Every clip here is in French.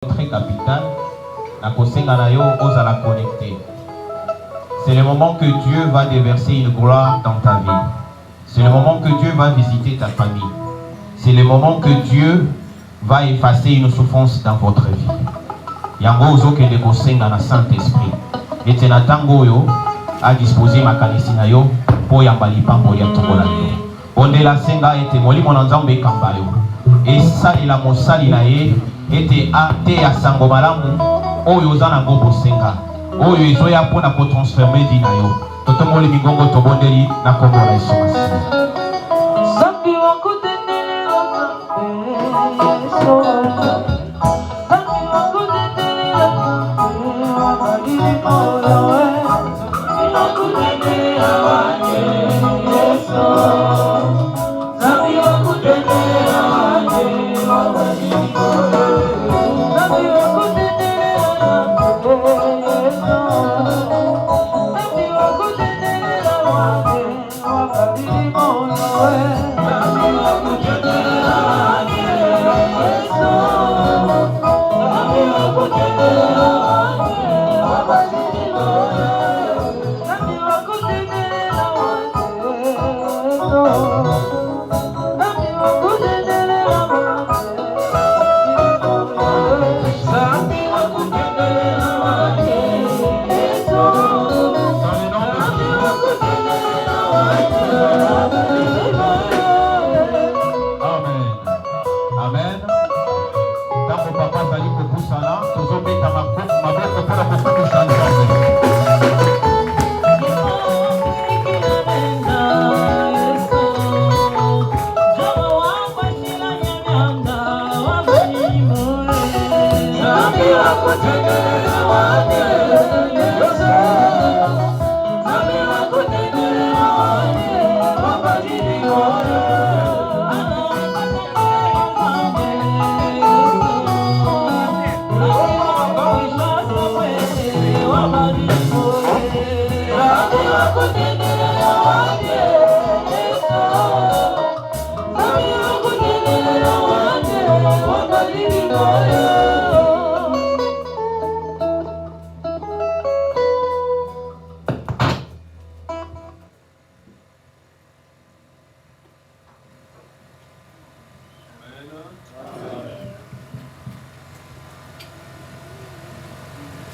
très capital, la Kosenganayo ose à la connecter. C'est le moment que Dieu va déverser une gloire dans ta vie. C'est le moment que Dieu va visiter ta famille. C'est le moment que Dieu va effacer une souffrance dans votre vie. Yango ozoke de Kosenga na Saint-Esprit. Et tenatango yo a disposé ma kanisi na yo po yambali pambo ya tokola yo. Onde la senga ete molimo na nzambe kamba yo. Et sali la mosali na ye ete ate ya sango malamu oyo zana ngo bosenga. Oyo ezoya pona ko transformer di na yo. Totomoli migongo tobondeli na kombo la Yesu Masihi. Sambi wakutendele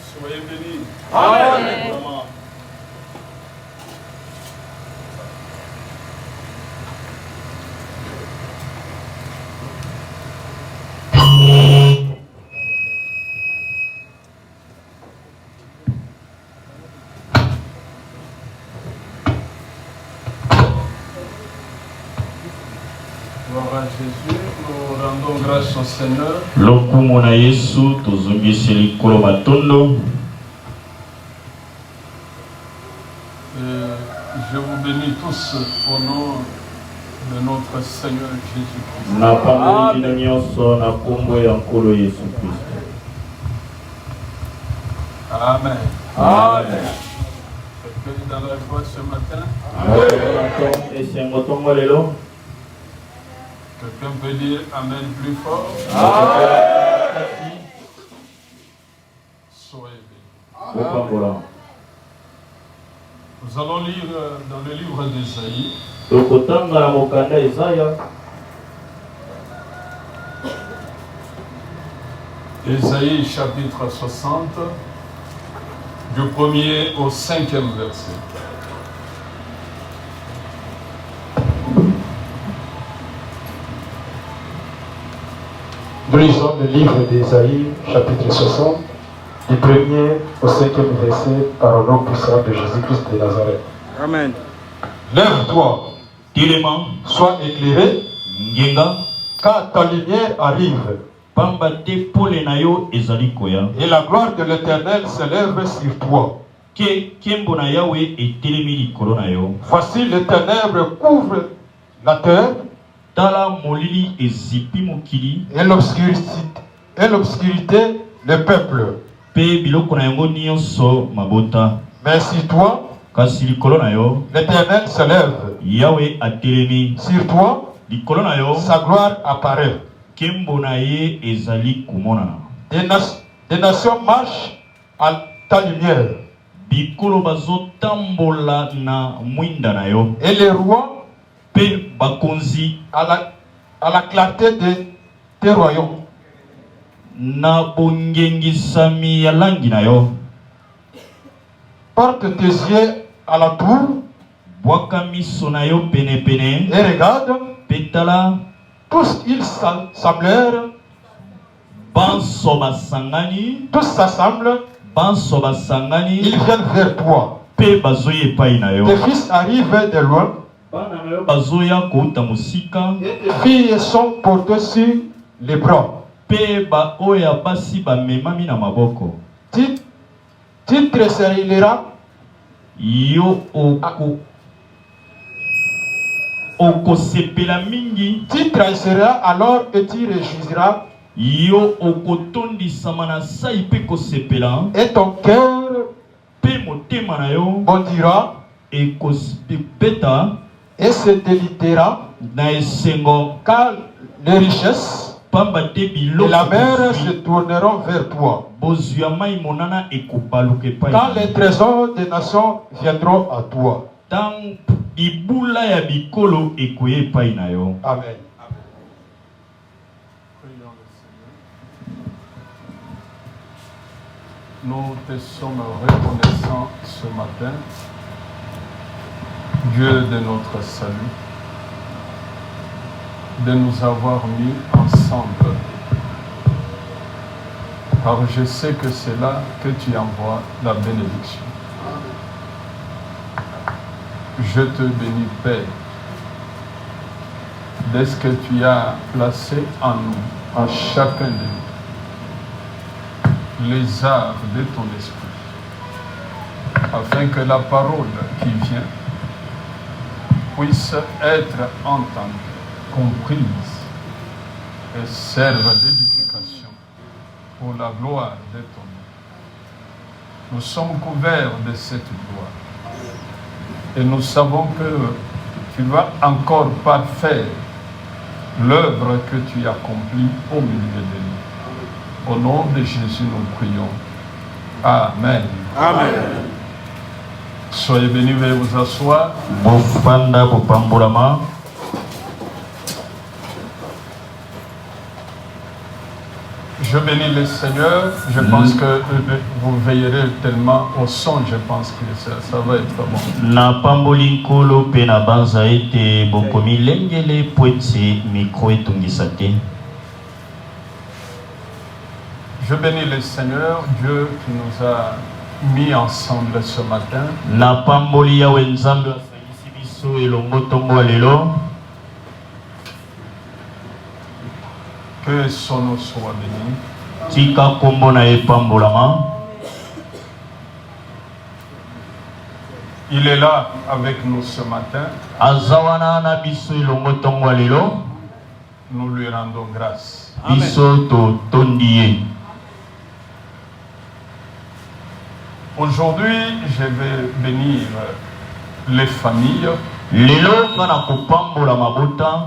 Soyez bénis. Amen. Gloire à Jésus, nous rendons grâce au Seigneur. Lokumona Yesu tozongiseli kolo matondo. Je vous bénis tous au nom de notre Seigneur Jésus-Christ. Na pambeli na nyonso na kombo ya nkolo Yesu Kristo. Amen. Amen. Quelqu'un est dans la joie ce matin? Quelqu'un peut dire Amen plus fort? Soyez bénis. Nous allons lire dans le livre d'Ésaïe. Ésaïe chapitre 60, du 1er au 5e verset. Nous lisons le livre d'Ésaïe, chapitre 60, du 1er au 5e verset, par le nom puissant de Jésus-Christ de Nazareth. Amen. Lève-toi, Tilema, sois éclairé, Ngenga, car ta lumière arrive, pamba te pole na yo ezali koya. et la gloire de l'Éternel s'élève sur toi. Kembo na Yahweh etelemi likolo na yo. Voici les ténèbres couvrent la terre, Tala molili ezipi mokili, et l'obscurité le peuple. pe biloko na yango nyonso mabota. Mais sur toi, kasi likolo na yo, l'Éternel se lève. Yahweh atelemi. Sur toi, Likolo na yo, sa gloire apparaît. kembo na ye ezali kumonana. des nations marchent à ta lumière. bikolo bazotambola na mwinda na yo. Et les rois Pe bakonzi à la clarté de tes royaumes. na bongengisami ya langi na yo. Porte tes yeux à la tour Bwaka miso na yo pene pene. et regarde, Petala tous ils s'assemblèrent, banso basangani. tous s'assemblent, Banso ils basangani. viennent vers toi. Pe bazoye epai na yo. Tes fils arrivent de loin, Bana na yo bazoya kouta mosika. et tes filles sont portées sur les bras. Pe ba oya basi bamemami na maboko. Tu tressailleras Yo okosepela mingi. tu trahisseras alors et tu réjouiras, Yo okotondisama na sai pe kosepela. et ton cœur Pe motema na yo bondira ekosepeta et se délitera, na esengo. car les richesses Pamba te et biloko la mer se bozwi. tourneront vers toi. Bozwi ya mai monana ekobaluka epai Quand na les yo. trésors des nations viendront à toi. Tant ibula ya bikolo ekoye epai na yo. Amen. Prions le Seigneur. Nous te sommes reconnaissants ce matin, Dieu de notre salut, de nous avoir mis ensemble. Car je sais que c'est là que tu envoies la bénédiction. Je te bénis, Père, de ce que tu as placé en nous, en chacun de nous, les arts de ton esprit, afin que la parole qui vient puisse être entendue, comprise et serve d'édification pour la gloire de ton nom. Nous sommes couverts de cette gloire et nous savons que tu vas encore parfaire l'œuvre que tu accomplis au milieu de nous. Au nom de Jésus, nous prions. Amen. Amen. Soyez bénis, veuillez vous asseoir. Bofanda bopambolama. Je bénis le Seigneur. Je pense que vous veillerez tellement au son. Je pense que ça va être bon. Na pamboli nkolo pe na banza ete bokomi lengele po ete mikro etungisa te. Je bénis le Seigneur, Dieu qui nous a mis ensemble ce matin. Na pamboli yawe nzambe asangisi biso elongo tongo lelo. Que son nom soit béni. Tika kombo na ye pambolama. Il est là avec nous ce matin. Azawana na biso elongo tongo lelo. Nous lui rendons grâce. Biso to tondiye. Aujourd'hui, je vais bénir les familles. Lelo ngana kopambola mabota.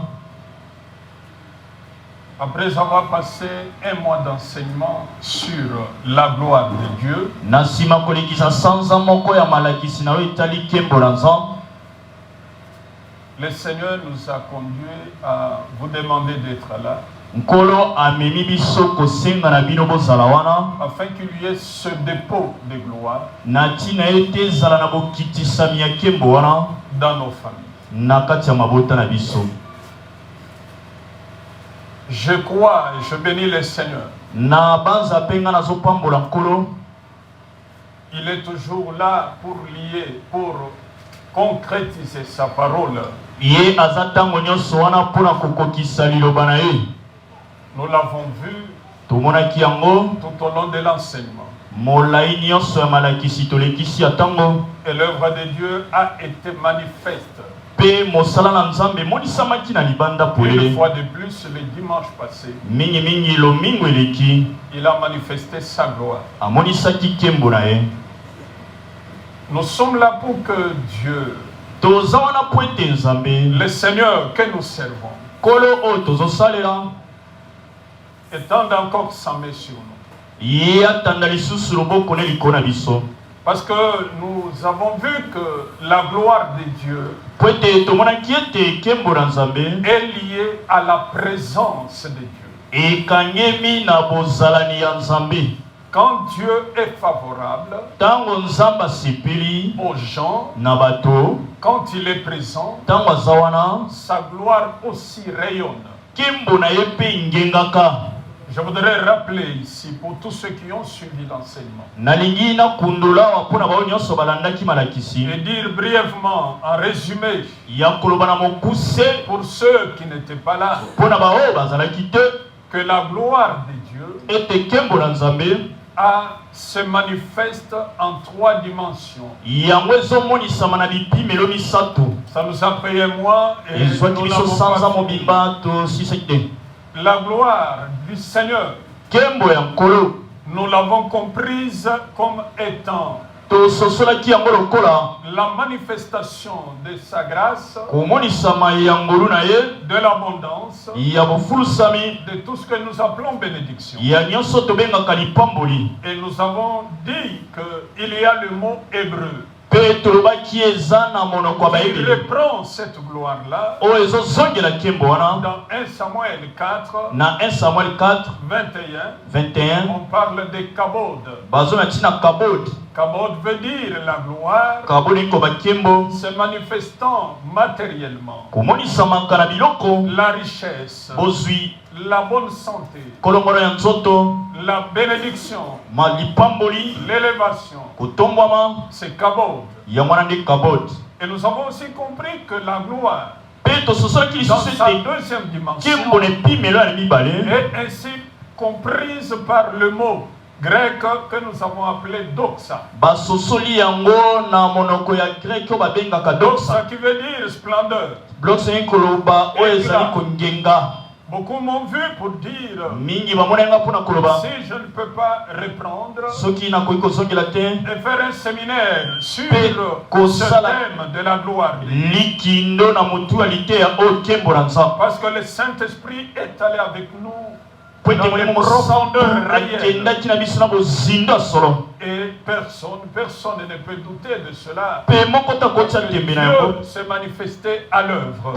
Après avoir passé un mois d'enseignement sur la gloire de Dieu, Nasima kolekisa sanza moko ya malakisi na etali kembola nzambe. le Seigneur nous a conduits à vous demander d'être là, Nkolo amemi biso kosenga na bino bozala wana. afin qu'il y ait ce dépôt de gloire Na tina ete zala na bokitisami ya kembo wana dans nos familles. na kati ya mabota na biso. Je crois et je bénis le Seigneur. Na banza penga na zopambola nkolo. Il est toujours là pour lier, pour concrétiser sa parole. Ye azatango nyonso wana pona kokokisa liloba na ye. Nous l'avons vu Tomonaki yango tout au long de l'enseignement. molai nyonso ya malakisi tolekisi ya tango. Et l'œuvre de Dieu a été manifeste. Pe mosala na nzambe monisamaki na libanda Une polele. fois de plus, le dimanche passé, Mingi mingi lomingo eleki. il a manifesté sa gloire. Amonisaki kembo na ye. Nous sommes là pour que Dieu, Toza wana po ete nzambe le Seigneur que nous servons, kolo oyo tozosalela étende encore sa main sur nous. Parce que nous avons vu que la gloire de Dieu est liée à la présence de Dieu. Quand Dieu est favorable aux gens, quand il est présent, sa gloire aussi rayonne. Je voudrais rappeler ici pour tous ceux qui ont suivi l'enseignement et dire brièvement, en résumé, pour ceux qui n'étaient pas là, que la gloire de Dieu se manifeste en 3 dimensions. Ça nous a payé moi et nous l'avons pas fini. La gloire du Seigneur, nous l'avons comprise comme étant la manifestation de sa grâce, de l'abondance, de tout ce que nous appelons bénédiction. Et nous avons dit qu'il y a le mot hébreu qui reprend cette gloire-là dans 1 Samuel 4, 21, on parle de kabod. Kabod veut dire la gloire se manifestant matériellement, la richesse, la bonne santé, la bénédiction, l'élévation, c'est kabod. Et nous avons aussi compris que la gloire, dans sa deuxième dimension, est ainsi comprise par le mot grec que nous avons appelé doxa. Doxa qui veut dire splendeur. Beaucoup m'ont vu pour dire, si je ne peux pas reprendre et faire un séminaire sur ce thème de la gloire, parce que le Saint-Esprit est allé avec nous dans les profondeurs réelles. Et personne ne peut douter de cela. Dieu s'est manifesté à l'œuvre.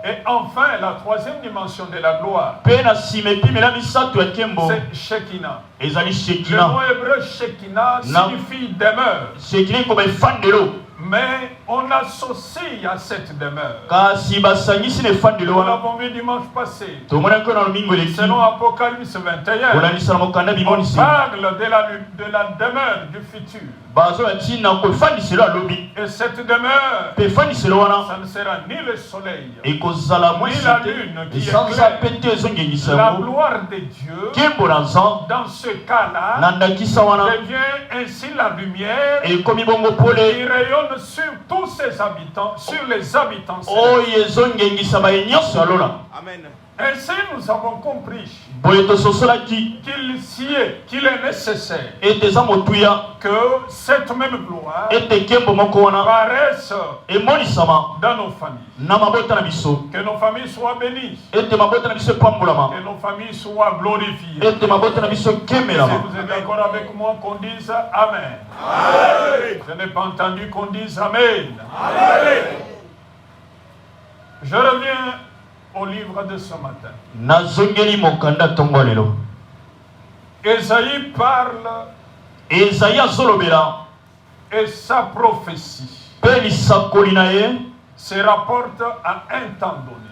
Et enfin, la troisième dimension de la gloire, c'est Shekinah. Le mot hébreu Shekinah signifie demeure. Mais on associe à cette demeure. Nous l'avons vu dimanche passé. Selon Apocalypse 21, on parle de la demeure du futur. Et cette demeure, ça ne sera ni le soleil, ni la lune qui éclaire. La gloire de Dieu, dans ce cas-là, devient ainsi la lumière qui rayonne sur tous ses habitants, sur les habitants. Amen. Ainsi, nous avons compris qu'il est nécessaire que cette même gloire paraisse dans nos familles. Que nos familles soient bénies. Que nos familles soient glorifiées. Si vous êtes d'accord avec moi, qu'on dise Amen. Amen. Je n'ai pas entendu qu'on dise Amen. Amen. Je reviens au livre de ce matin. Ésaïe parle et sa prophétie se rapporte à un temps donné.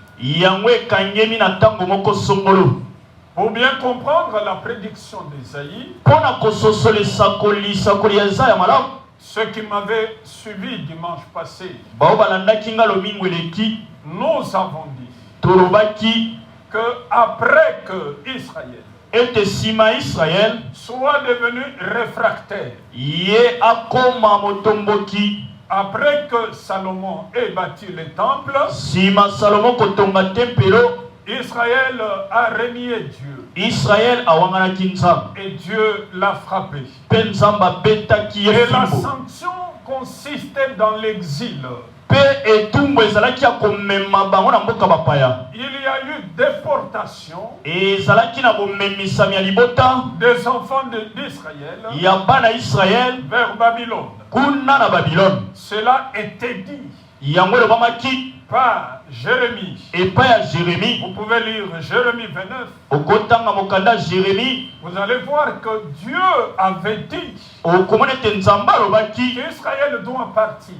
Pour bien comprendre la prédiction d'Ésaïe, ceux qui m'avaient suivi dimanche passé, nous avons dit que après que Israël soit devenu réfractaire, après que Salomon ait bâti le temple, Israël a renié Dieu. Et Dieu l'a frappé. Et la sanction consistait dans l'exil. Il y a eu déportation des enfants d'Israël vers Babylone. Cela était dit par Jérémie. Vous pouvez lire Jérémie 29. Vous allez voir que Dieu avait dit qu'Israël doit partir.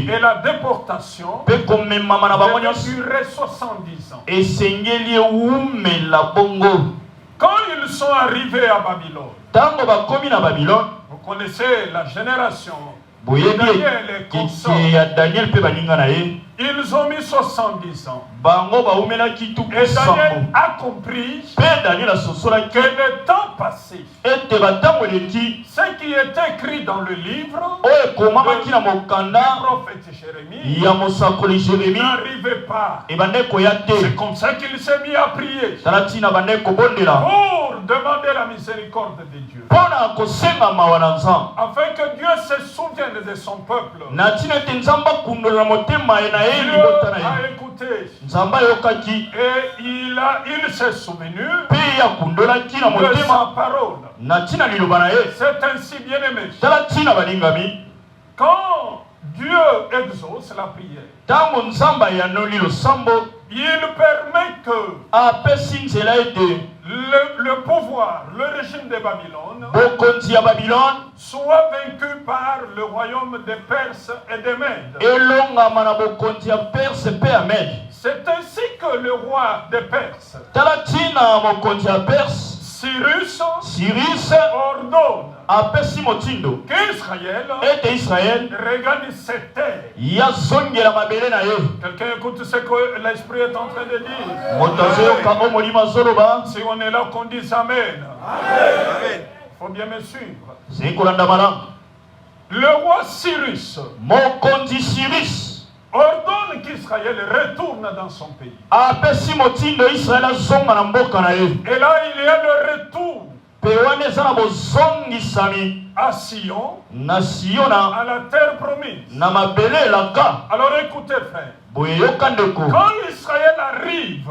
Et la déportation devait durer 70 ans. Quand ils sont arrivés à Babylone, vous connaissez la génération Daniel et consorts. Ils ont mis 70 ans. Et Daniel a compris que le temps passé, ce qui est écrit dans le livre du prophète Jérémie n'arrivait pas. C'est comme ça qu'il s'est mis à prier pour demander la miséricorde de Dieu, afin que Dieu se souvienne de son peuple. Dieu a écouté et il s'est souvenu de sa parole. C'est ainsi, bien-aimé. Quand Dieu exauce la prière, il permet que le pouvoir, le régime de Babylone soit vaincu par le royaume des Perses et des Mèdes. C'est ainsi que le roi des Perses, Cyrus, ordonne qu'Israël regagne ses terres. Quelqu'un écoute ce que l'Esprit est en train de dire. Si on est là, qu'on dise Amen. Il faut bien me suivre. Le roi Cyrus ordonne qu'Israël retourne dans son pays. Et là, il y a le retour à Sion, à la terre promise. Alors écoutez, frère. Quand Israël arrive,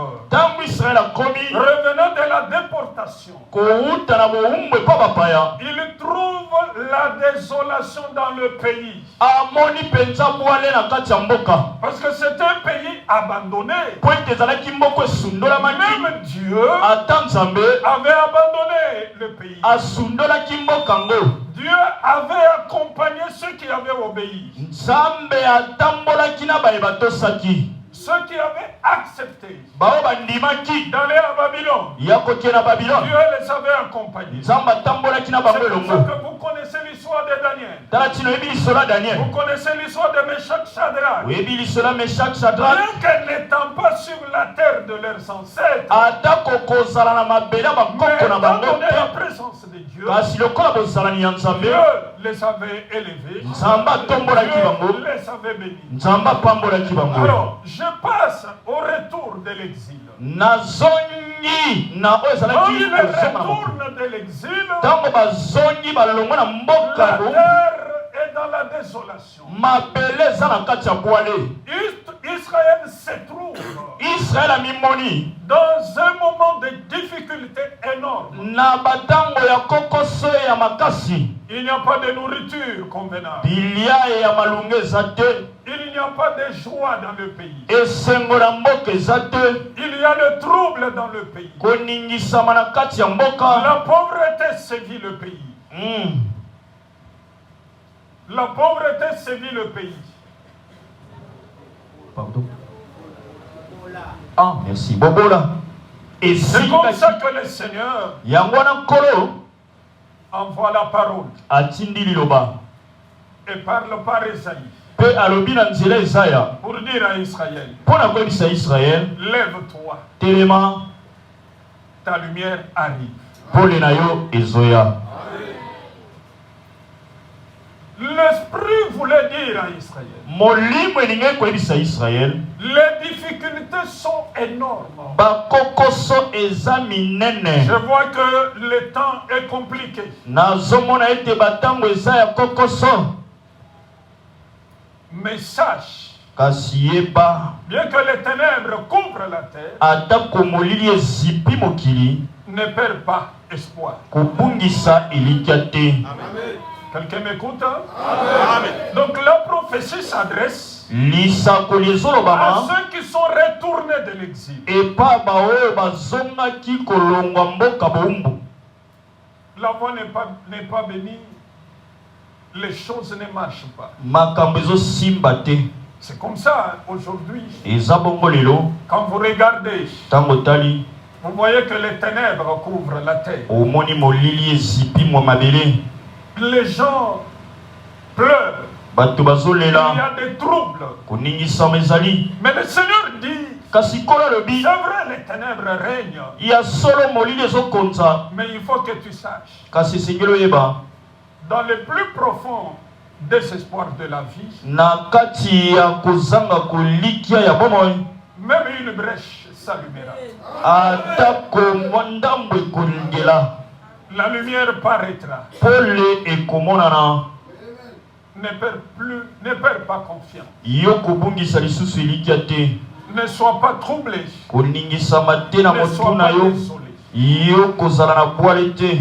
revenant de la déportation, il trouve la désolation dans le pays. Parce que c'est un pays abandonné. Même Dieu avait abandonné le pays. Dieu avait accompagné ceux qui avaient obéi. Ceux qui avaient accepté d'aller à Babylone, Dieu les avait accompagnés. C'est comme ça que vous connaissez l'histoire de Daniel. Vous connaissez l'histoire de Meshach Shadrach. Bien qu'elle n'étant pas sur la terre de leurs ancêtres, mais étant donné la présence de Dieu, Dieu les avait élevés, Dieu les avait bénis. Alors, je passe au retour de l'exil. Quand il retourne de l'exil, la terre est dans la désolation. Israël se trouve dans un moment de difficulté énorme. Il n'y a pas de nourriture convenable. Il n'y a pas de joie dans le pays. Il y a le trouble dans le pays. La pauvreté sévit le pays. La pauvreté sévit le pays. Pardon. Ah, merci. Bobola. Et c'est comme ça que le Seigneur envoie la parole et parle par Esaïe pour dire à Israël, lève-toi, ta lumière arrive. L'Esprit voulait dire à Israël, les difficultés sont énormes. Je vois que le temps est compliqué. Mais sache, Kasieba bien que les ténèbres couvrent la terre, atako molili ezipi mokili ne perds pas espoir. kobungisa elikiate. Quelqu'un m'écoute? Amen. Donc la prophétie s'adresse Lisakoli à ezolobama ceux qui sont retournés de l'exil. epa baoyo bazongaki kolongwa mboka bowumbu. La voie n'est pas bénie, les choses ne marchent pas. Makambo ezosimba te. C'est comme ça aujourd'hui. Eza bongo lelo Quand vous regardez, ntango otali vous voyez que les ténèbres couvrent la terre. omoni molili ezipi mwa mabele. Les gens pleurent. Bato Il y bazolela a des troubles. koningisama ezali. Mais le Seigneur dit, Kasi kola lobi c'est vrai, les ténèbres règnent. ya solo molili ezokonza. Mais il faut que tu saches, Kasi esengeli oyeba dans le plus profond désespoir de la vie, na kati ya kozanga kolikia ya bomoi même une brèche s'allumera. atako mwa ndambo ekolingela La lumière paraîtra. pole ekomonana. Ne perds pas confiance. Yo kobungisa lisusu elikia te. Ne sois pas troublé. koningisama te na Ne sois motu na pas yo. désolé. Yo kozala na bwale te.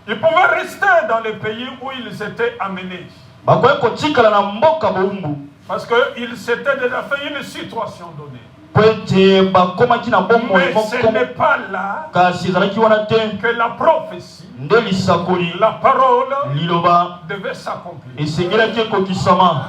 Ils pouvaient rester dans le pays où ils étaient amenés. Bakoki kotikala na mboka bowumbu Parce qu'ils s'étaient déjà fait une situation donnée. po ete bakomaki na bomoi Mais ce moko. n'est pas là Kasi ezalaki wana te que la prophétie, nde lisakoli la parole liloba devait s'accomplir. esengelaki ekokisama.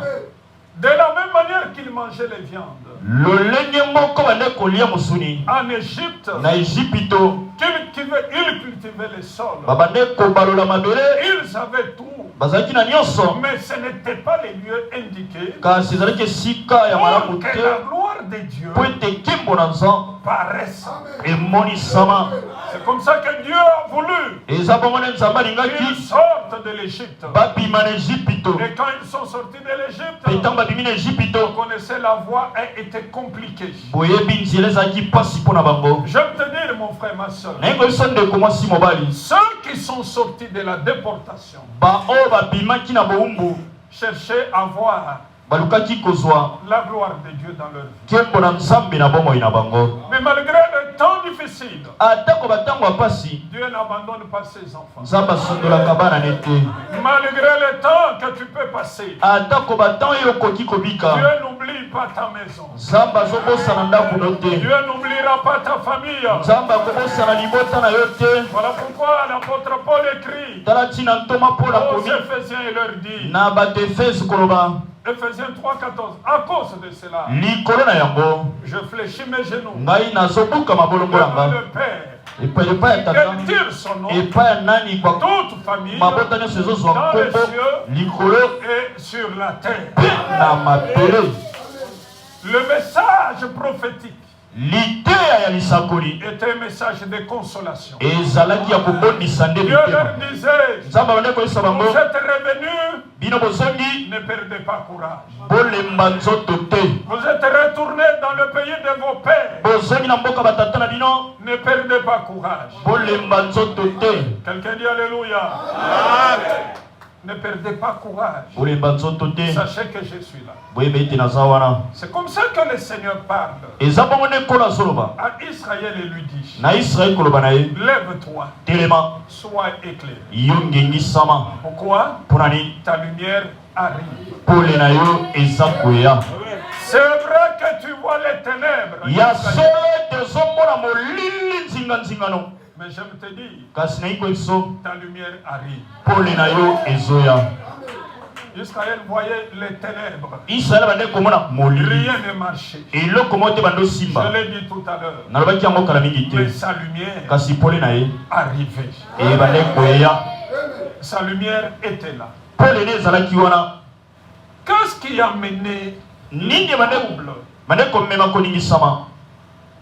De la même manière qu'ils mangeaient les viandes lolenge moko bande kolia mosuni en Égypte, na Ejipito ils cultivaient les sols. babande kobalola mabele Ils avaient tout. bazalaki na nyonso. Mais ce n'était pas les lieux indiqués Kasi ezalaki esika ya pour malamu que te la gloire de Dieu po ete nkembo na nzambe paraisse. emonisama. C'est comme ça que Dieu a voulu Eza bongo nde nzambe qu'ils alingaki sortent de l'Égypte. babima na Ejipito. Et quand ils sont sortis de l'Égypte, Mpe ntango babimi na vous Ejipito connaissez la voie a été compliquée. boyebi nzela ezalaki mpasi mpo na bango. J'aime te dire, mon frère, ma soeur, naye koyebiso ndeko mwasi mobali ceux qui sont sortis de la déportation baoyo babimaki na bowumbu cherchaient à voir balukaki kozwa la gloire de Dieu dans leur vie. nkembo na nzambe na bomoi na bango. Mais malgré le temps difficile, atako batango ya pasi Dieu n'abandonne pas ses enfants. nzambe asundolaka bana ne te. Malgré le temps que tu peux passer, atako batango oyo okoki kobika Dieu n'oublie pas ta maison. nzambe azobosana ndako no te. Dieu n'oubliera pas ta famille. nzambe akobosana libota na yo te. Voilà pourquoi l'apôtre Paul écrit tala ntina ntoma mpo aux nakomi Éphésiens et leur dit, na bato efese koloba Éphésiens 3,14, à cause de cela, likolo na yango je fléchis mes genoux ngai nazobuka mabolongo devant yanga le Père, epai ya tata qu'elle tire son nom, epai ya nani kwa toute famille, mabota nyonso ezozwa dans les nkombo cieux likolo et sur la terre. mpe na mabele. Le message prophétique liteya ya lisakoli était un message de consolation. ezalaki ya kobondisa nde Dieu mitema. leur disait, nzambe abande koyesa bango vous êtes revenus, bino bozongi ne perdez pas courage. bolemba nzoto te. Vous êtes retournés dans le pays de vos pères, bozongi na mboka batata na bino ne perdez pas courage. bolemba nzoto te. Quelqu'un dit Alléluia. Ne perdez pas courage. bolemba nzoto te. Sachez que je suis là. boyeba ete naza wana. C'est comme ça que le Seigneur parle eza bongo nde nkolo azoloba à Israël et lui dit, na Israeli koloba na ye lève-toi, telema sois éclairé. yo ngengisama. Pourquoi? mpo na nini? Ta lumière arrive. pole na yo eza koya. C'est vrai que tu vois les ténèbres, ya solo ete ozomona molili nzinganzingano, mais j'aime te dire, kasi nayi koyebiso ta lumière arrive. pole na yo ezoya. Israël voyait les ténèbres. Israeli bande komona molili Rien ne marchait. eloko moko te bande Je osimba. l'ai dit tout à l'heure. nalobaki yango kala mingi Mais te, sa lumière kasi pole na ye arrivait. ebande koya. Sa lumière était là. pole ne ezalaki wana. Qu'est-ce qui a mené nini trouble bande komema koningisama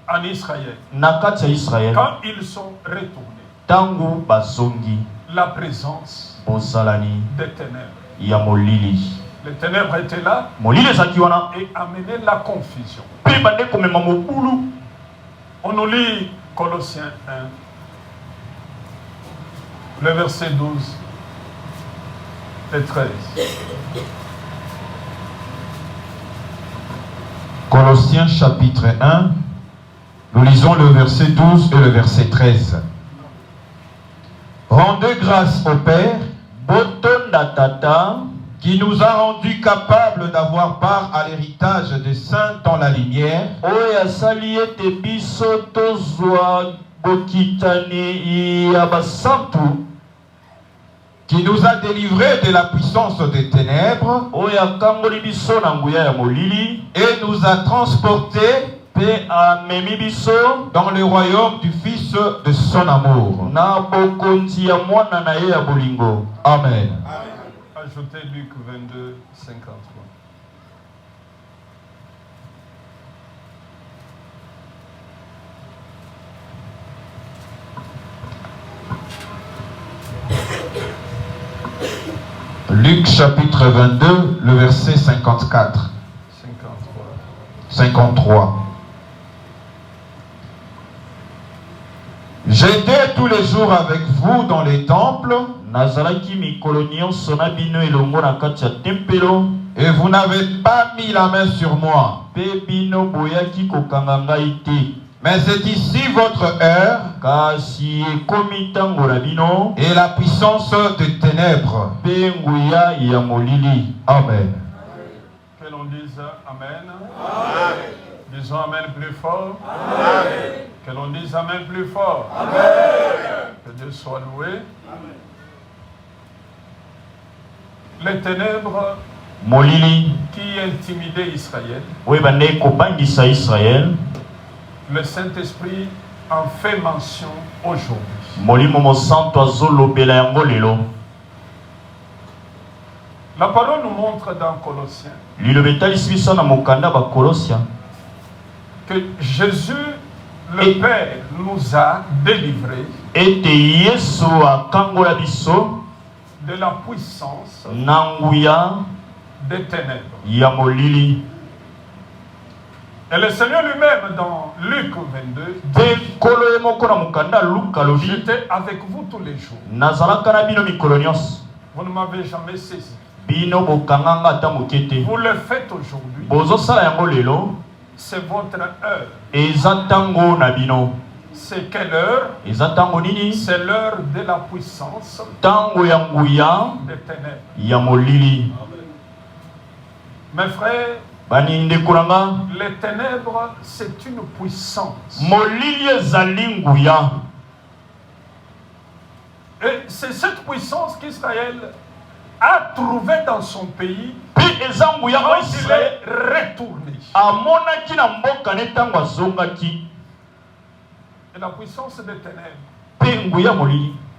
en Israël na kati ya Israeli quand ils sont retournés? ntango bazongi La présence bozalani des ténèbres. ya molili. Les ténèbres étaient là molili ezalaki wana et amenaient la confusion. mpe bande komema mobulu. On nous lit Colossiens 1, le verset 12 et 13. 1 Colossiens chapitre 1, nous lisons le verset 12 et le verset 13. Rendez grâce au Père qui nous a rendus capables d'avoir part à l'héritage des saints dans la lumière, qui nous a délivrés de la puissance des ténèbres et nous a transportés dans le royaume du Fils de son amour. Amen. Ajoutez Luc 22, 53. Luc chapitre 22, le verset 54. 53. J'étais tous les jours avec vous dans les temples, et vous n'avez pas mis la main sur moi. Mais c'est ici votre heure et la puissance des ténèbres. Amen. Que l'on dise Amen. Amen. Disons Amen plus fort. Amen. Que l'on dise Amen plus fort. Amen. Que Dieu soit loué. Amen. Les ténèbres qui intimidaient Israël, le Saint-Esprit en fait mention aujourd'hui. La parole nous montre dans Colossiens que Jésus, le Père, nous a délivrés de la puissance des ténèbres. Et le Seigneur lui-même, dans Luc 22, j'étais avec vous tous les jours. Vous ne m'avez jamais saisi. Vous le faites aujourd'hui. C'est votre heure. C'est quelle heure? C'est l'heure de la puissance des ténèbres. Mes frères, les ténèbres, c'est une puissance. Et c'est cette puissance qu'Israël a trouvée dans son pays quand il est retourné. Et la puissance des ténèbres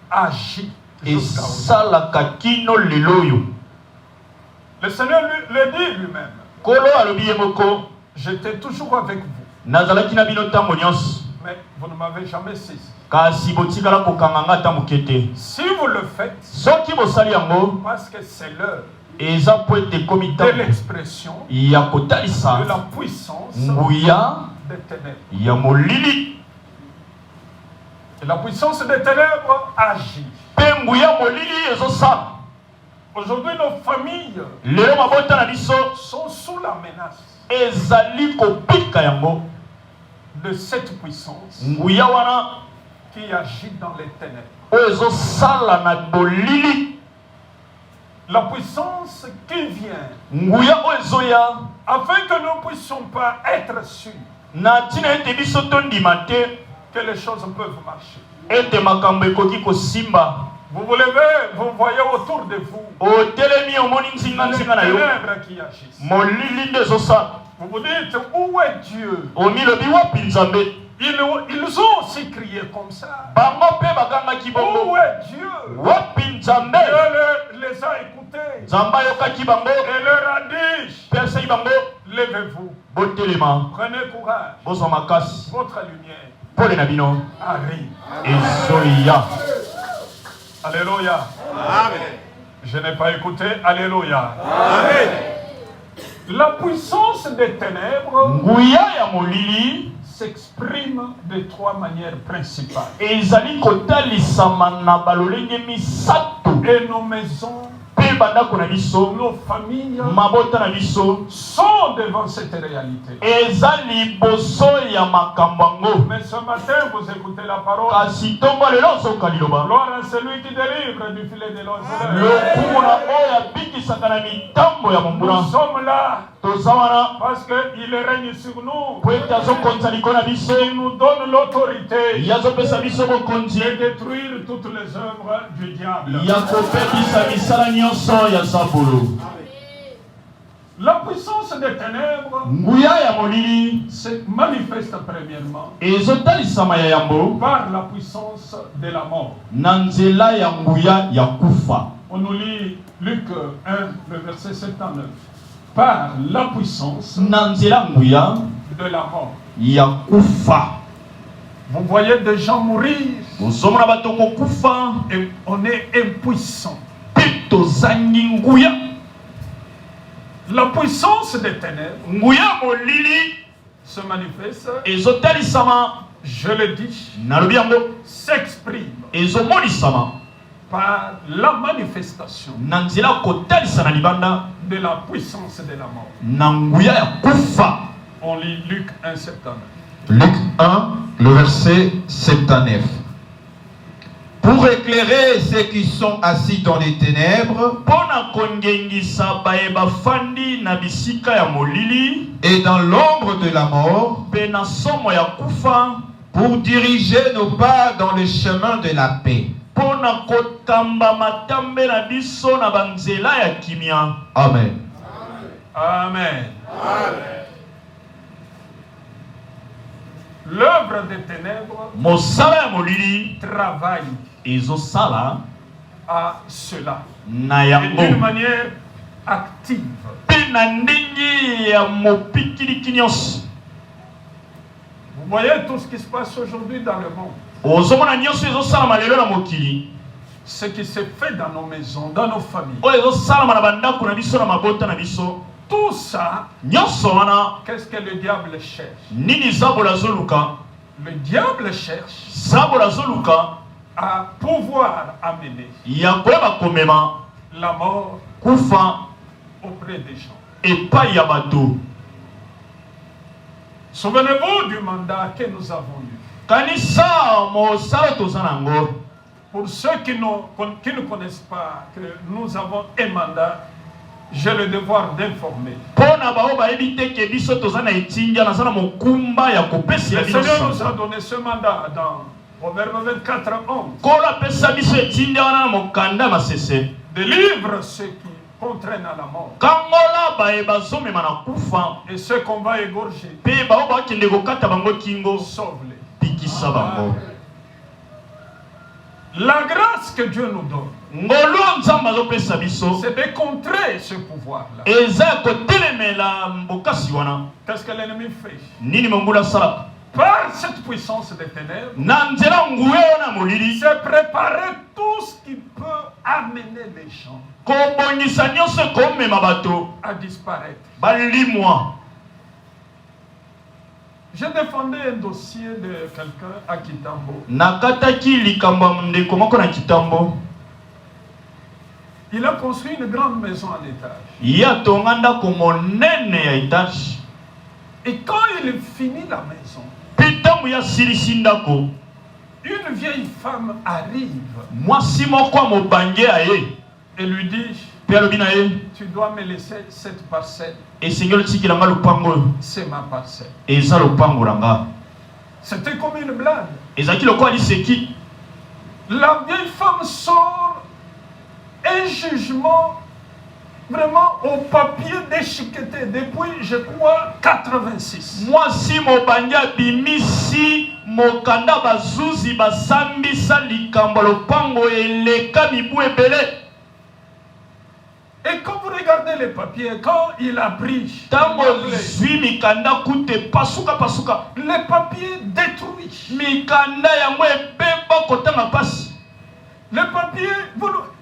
agit. Le Seigneur le dit lui-même. J'étais toujours avec vous. Mais vous ne m'avez jamais saisi. Si vous le faites, parce que c'est l'heure de l'expression de la puissance des ténèbres. Et la puissance des ténèbres agit. Aujourd'hui, nos familles sont sous la menace de cette puissance qui agit dans les ténèbres. La puissance qui vient afin que nous ne puissions pas être sûrs que les choses peuvent marcher. Vous vous levez, vous voyez autour de vous les ténèbres qui agissent. Vous vous dites, où est Dieu? Ils ont aussi crié comme ça. Où est Dieu? Dieu les a écoutés et leur a dit, levez-vous, prenez courage, votre lumière arrive. Alléluia. Amen. Je n'ai pas écouté. Alléluia. Amen. La puissance des ténèbres s'exprime de trois manières principales. Et nos maisons Nos familles sont devant cette réalité. Mais ce matin, vous écoutez la parole. Gloire à celui qui délivre du filet de l'oiseleur. Nous sommes là parce qu'il règne sur nous. Il nous donne l'autorité de détruire toutes les œuvres du diable. La puissance des ténèbres se manifeste premièrement par la puissance de la mort. On nous lit Luc 1, le verset 79. Par la puissance de la mort. Vous voyez des gens mourir et on est impuissant. La puissance des ténèbres se manifeste, je le dis, s'exprime par la manifestation de la puissance de la mort. On lit Luc 1, 79. Luc 1, le verset 79. Pour éclairer ceux qui sont assis dans les ténèbres et dans l'ombre de la mort, pour diriger nos pas dans le chemin de la paix. Amen. Amen. L'œuvre des ténèbres travaille à cela d'une manière active. Vous voyez tout ce qui se passe aujourd'hui dans le monde. Ce qui se fait dans nos maisons, dans nos familles. Tout ça, qu'est-ce que le diable cherche? Le diable cherche à pouvoir amener la mort auprès des gens. Souvenez-vous du mandat que nous avons eu. Pour ceux qui ne connaissent pas que nous avons un mandat, j'ai le devoir d'informer. Le Seigneur nous a donné ce mandat dans Proverbe 24, 11. Délivre ceux qui contraignent à la mort et ceux qu'on va égorger. Sauve-les. La grâce que Dieu nous donne, c'est de contrer ce pouvoir-là. Qu'est-ce que l'ennemi fait? Par cette puissance des ténèbres, c'est préparer tout ce qui peut amener les gens à disparaître. J'ai défendu un dossier de quelqu'un à Kitambo. Il a construit une grande maison en étage. Et quand il finit la maison, une vieille femme arrive et lui dit: tu dois me laisser cette parcelle. C'est ma parcelle. C'était comme une blague. La vieille femme sort un jugement vraiment au papier déchiqueté depuis, je crois, 86. Et quand vous regardez les papiers, quand il a pris les papiers détruits, les papiers,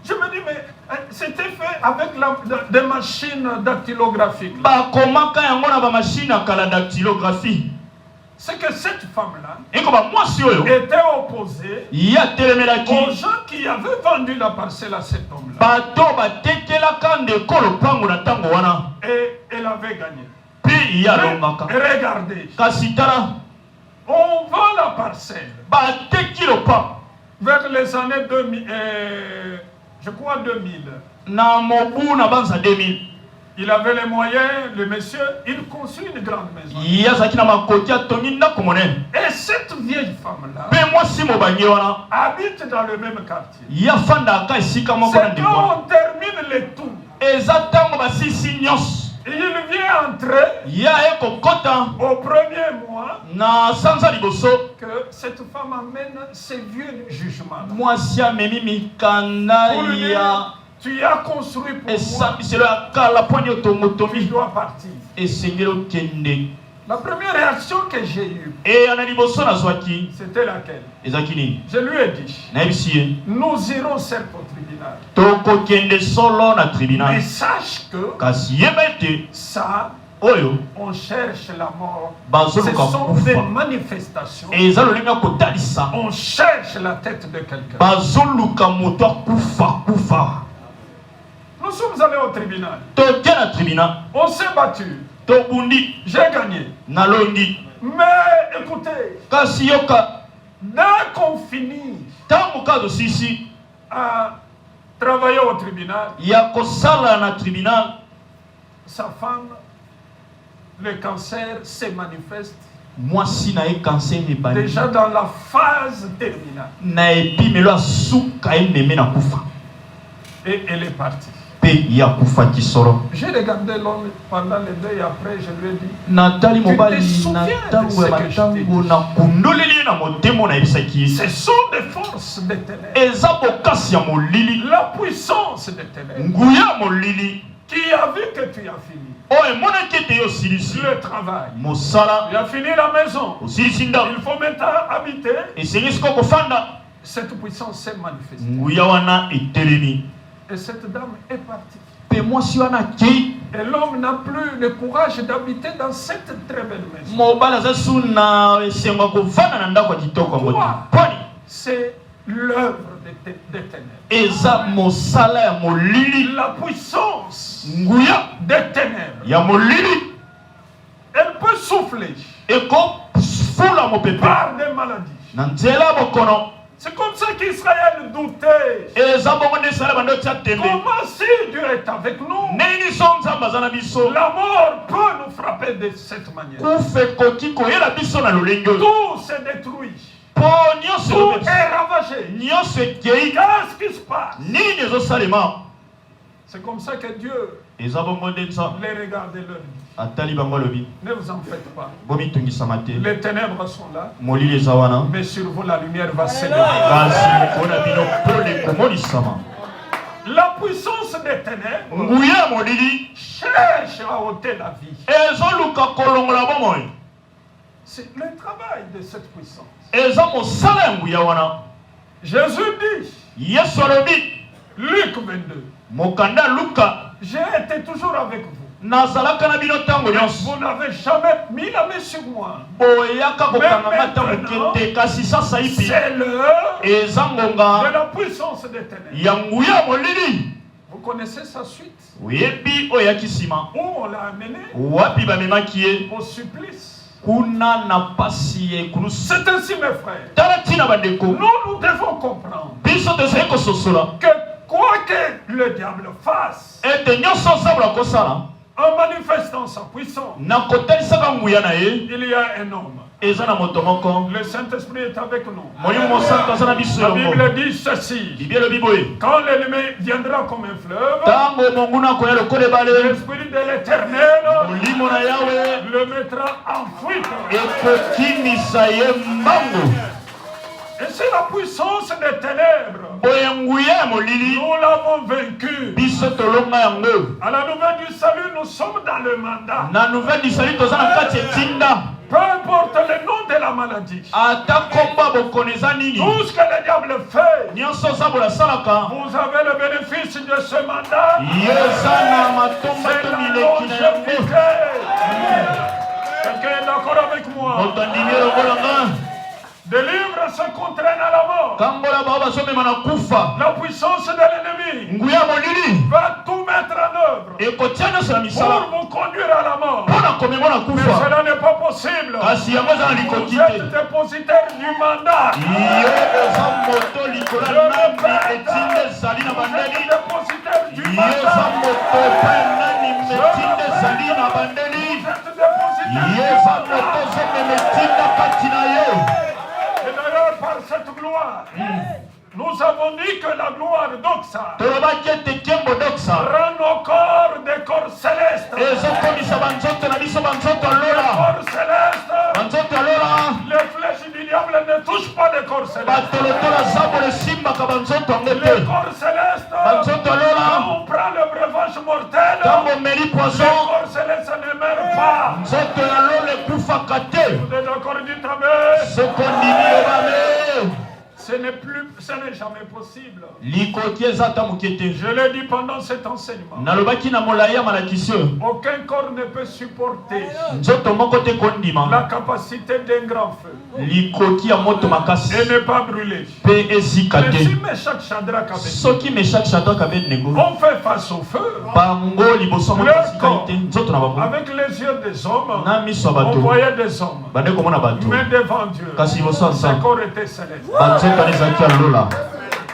je me dis, mais c'était fait avec des machines dactylographiques. c'est que cette femme-là était était opposée aux gens qui avaient vendu la parcelle à cet homme-là. Et elle avait gagné. Mais regardez, on vend la parcelle vers les années 2000, je crois 2000. Il avait les moyens, le monsieur, il construit une grande maison. Et cette vieille femme-là habite dans le même quartier. C'est quand on termine les tours, il vient entrer au premier mois que cette femme amène ses vieux jugements. Pour lui dire, tu as construit pour moi, tu dois partir. La première réaction que j'ai eue, c'était laquelle? Je lui ai dit, nous irons certes au tribunal. Mais sache que ça, on cherche la mort. Ce sont des manifestations. On cherche la tête de quelqu'un. Nous sommes allés au tribunal. On s'est battu. J'ai gagné. Mais écoutez, dès qu'on finit à travailler au tribunal, sa femme, le cancer se manifeste déjà dans la phase terminale. Et elle est partie. J'ai regardé l'homme pendant les deux et après je lui ai dit, tu te souviens de ce que je t'ai dit? Ce sont des forces des ténèbres. La puissance des ténèbres qui a vu que tu as fini le travail, tu as fini la maison, il faut maintenant habiter. Cette puissance s'est manifestée. Et cette dame est partie. Et l'homme n'a plus le courage d'habiter dans cette très belle maison. Pourquoi? C'est l'œuvre des ténèbres. La puissance des ténèbres. Elle peut souffler par des maladies. C'est comme ça qu'Israël doutait. Comment si Dieu est avec nous, la mort peut nous frapper de cette manière. Tout se détruit. Tout est ravagé. Qu'est-ce qui se passe? C'est comme ça que Dieu les regarde et leur dit, ne vous en faites pas. Les ténèbres sont là, mais sur vous la lumière va s'élever. La puissance des ténèbres cherche à ôter la vie. C'est le travail de cette puissance. Jésus dit, Luc 22, j'ai été toujours avec vous. Vous n'avez jamais mis la main sur moi. C'est l'heure de la puissance des ténèbres. Vous connaissez sa suite? Où on l'a amené au supplice. C'est ainsi, mes frères. Nous devons comprendre que quoi que le diable fasse, en manifestant sa puissance, il y a un homme. Le Saint-Esprit est avec nous. La Bible dit ceci: quand l'ennemi viendra comme un fleuve, l'Esprit de l'Éternel le mettra en fuite. Et c'est la puissance des ténèbres. Nous l'avons vaincu. À la nouvelle du salut, nous sommes dans le mandat. Peu importe le nom de la maladie, tout ce que le diable fait, vous avez le bénéfice de ce mandat. C'est la longévité. Quelqu'un est d'accord avec moi? moto andimi lokola nga Délivre ceux qu'on traîne à la mort. kangola bao bazomema na kufa La puissance de l'ennemi nguya molili va tout mettre en œuvre ekotia nyonso na misala pour vous conduire à la mort. mpona komema na Mais kufa cela n'est pas possible. kasi yango eza na Vous likoki êtes te dépositaire du mandat. yo oza moto likolo ya nani etinda ezali na Vous êtes bandeli dépositaire du yo oza mandat. moto epai ya nani metinda ezali na bandeli Vous êtes dépositaire yo du oza mandat. moto ozomema etinda kati na yo. Et d'ailleurs, par cette gloire, nous avons dit que la gloire d'Oxa tolobaki ete nkembo doksa rend nos corps des corps célestes. ezokomisa banzoto na biso banzoto Les alola corps célestes, banzoto alola les flèches du diable ne touchent pas les corps célestes. batolotola zambolo esimbaka banzoto yango Les te corps célestes, banzoto quand alola on prend le breuvage mortel, ntango omeli les poison corps célestes ne meurent pas. nzoto ya lola ekufaka te Vous êtes d'accord, dites amen. sokondimi lobame Ce n'est jamais possible. likoki eza ata moke te Je l'ai dit pendant cet enseignement. nalobaki na molai ya malakisi oyo Aucun corps ne peut supporter nzoto moko te kondima la capacité d'un grand feu likoki ya moto makasi et ne pas brûler. mpe ezika Mais te si Meshach, Shadrach, Abednego soki meshak shadraka abednego ont fait face au feu, bango liboso moto asikai te nzoto na bango avec les yeux des hommes, na miso ya on bato voyait des hommes. bande komona bato Mais devant Dieu, kasi liboso ya ce nzambe corps était céleste. banzoto wana ezalaki ya lola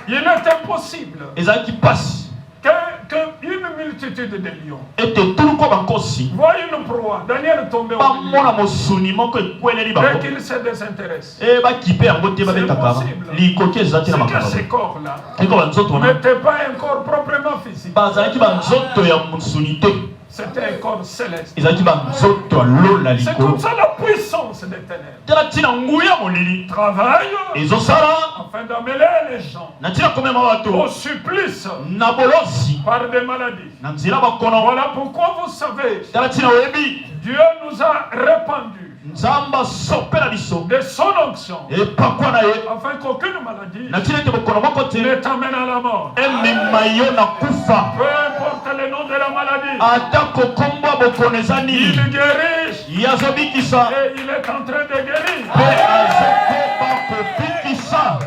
Il est impossible ezalaki mpasi qu'une multitude de lions ete tuluko bankosi voient une proie. Daniel tombait au bamona milieu. mosuni moko ekweleli Dès bango qu'il se désintéresse. e bakipe yango te babetaka possible. likoki ezalaki na C'est que makambo ces corps-là eko banzoto wana n'étaient pas un corps proprement physique. bazalaki banzoto ya mosuni te C'était un corps céleste. ezalaki banzoto ya lola C'est likolo comme ça la puissance des ténèbres tala ntina nguya molili travaille ezosala afin d'amener les gens na ntina komema au bato supplice na bolosi par des maladies. na nzela bakono Voilà pourquoi vous savez, tala ntina oyebi Dieu nous a répandu nzambe asopela biso de son onction epakwa na ye afin qu'aucune maladie na ntina ete bokono moko te ne t'amène à la mort. emema yo na kufa Peu importe le nom de la maladie, atako kombo ya bokono eza il nini guérit ye azobikisa et il est en train de guérir. mpe azokoba kobikisa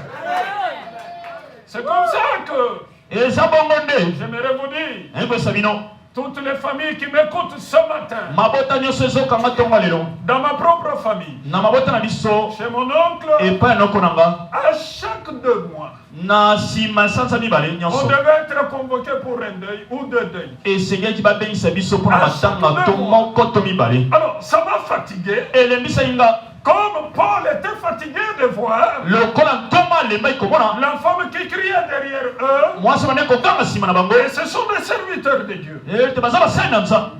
C'est comme ça que eza bongo nde j'aimerais vous dire, nayekoyesa bino toutes les familles qui m'écoutent ce matin, mabota nyonso ezokanga ntongo ya lelo dans ma propre famille, na mabota na biso chez mon oncle, epai ya noko na nga à chaque 2 mois, na nsima ya sanza mibale on nyonso devait être convoqué pour un deuil ou 2 deuils. esengeli babengisa biso mpona matanga to moko to mibale Alors, ça m'a fatigué, elembisaki nga comme Paul était fatigué de voir lokola ntoma alembaki komona la femme qui criait derrière eux, mwasi bande kokanga nsima na bango et ce sont des serviteurs de Dieu. ete baza basali na nzambe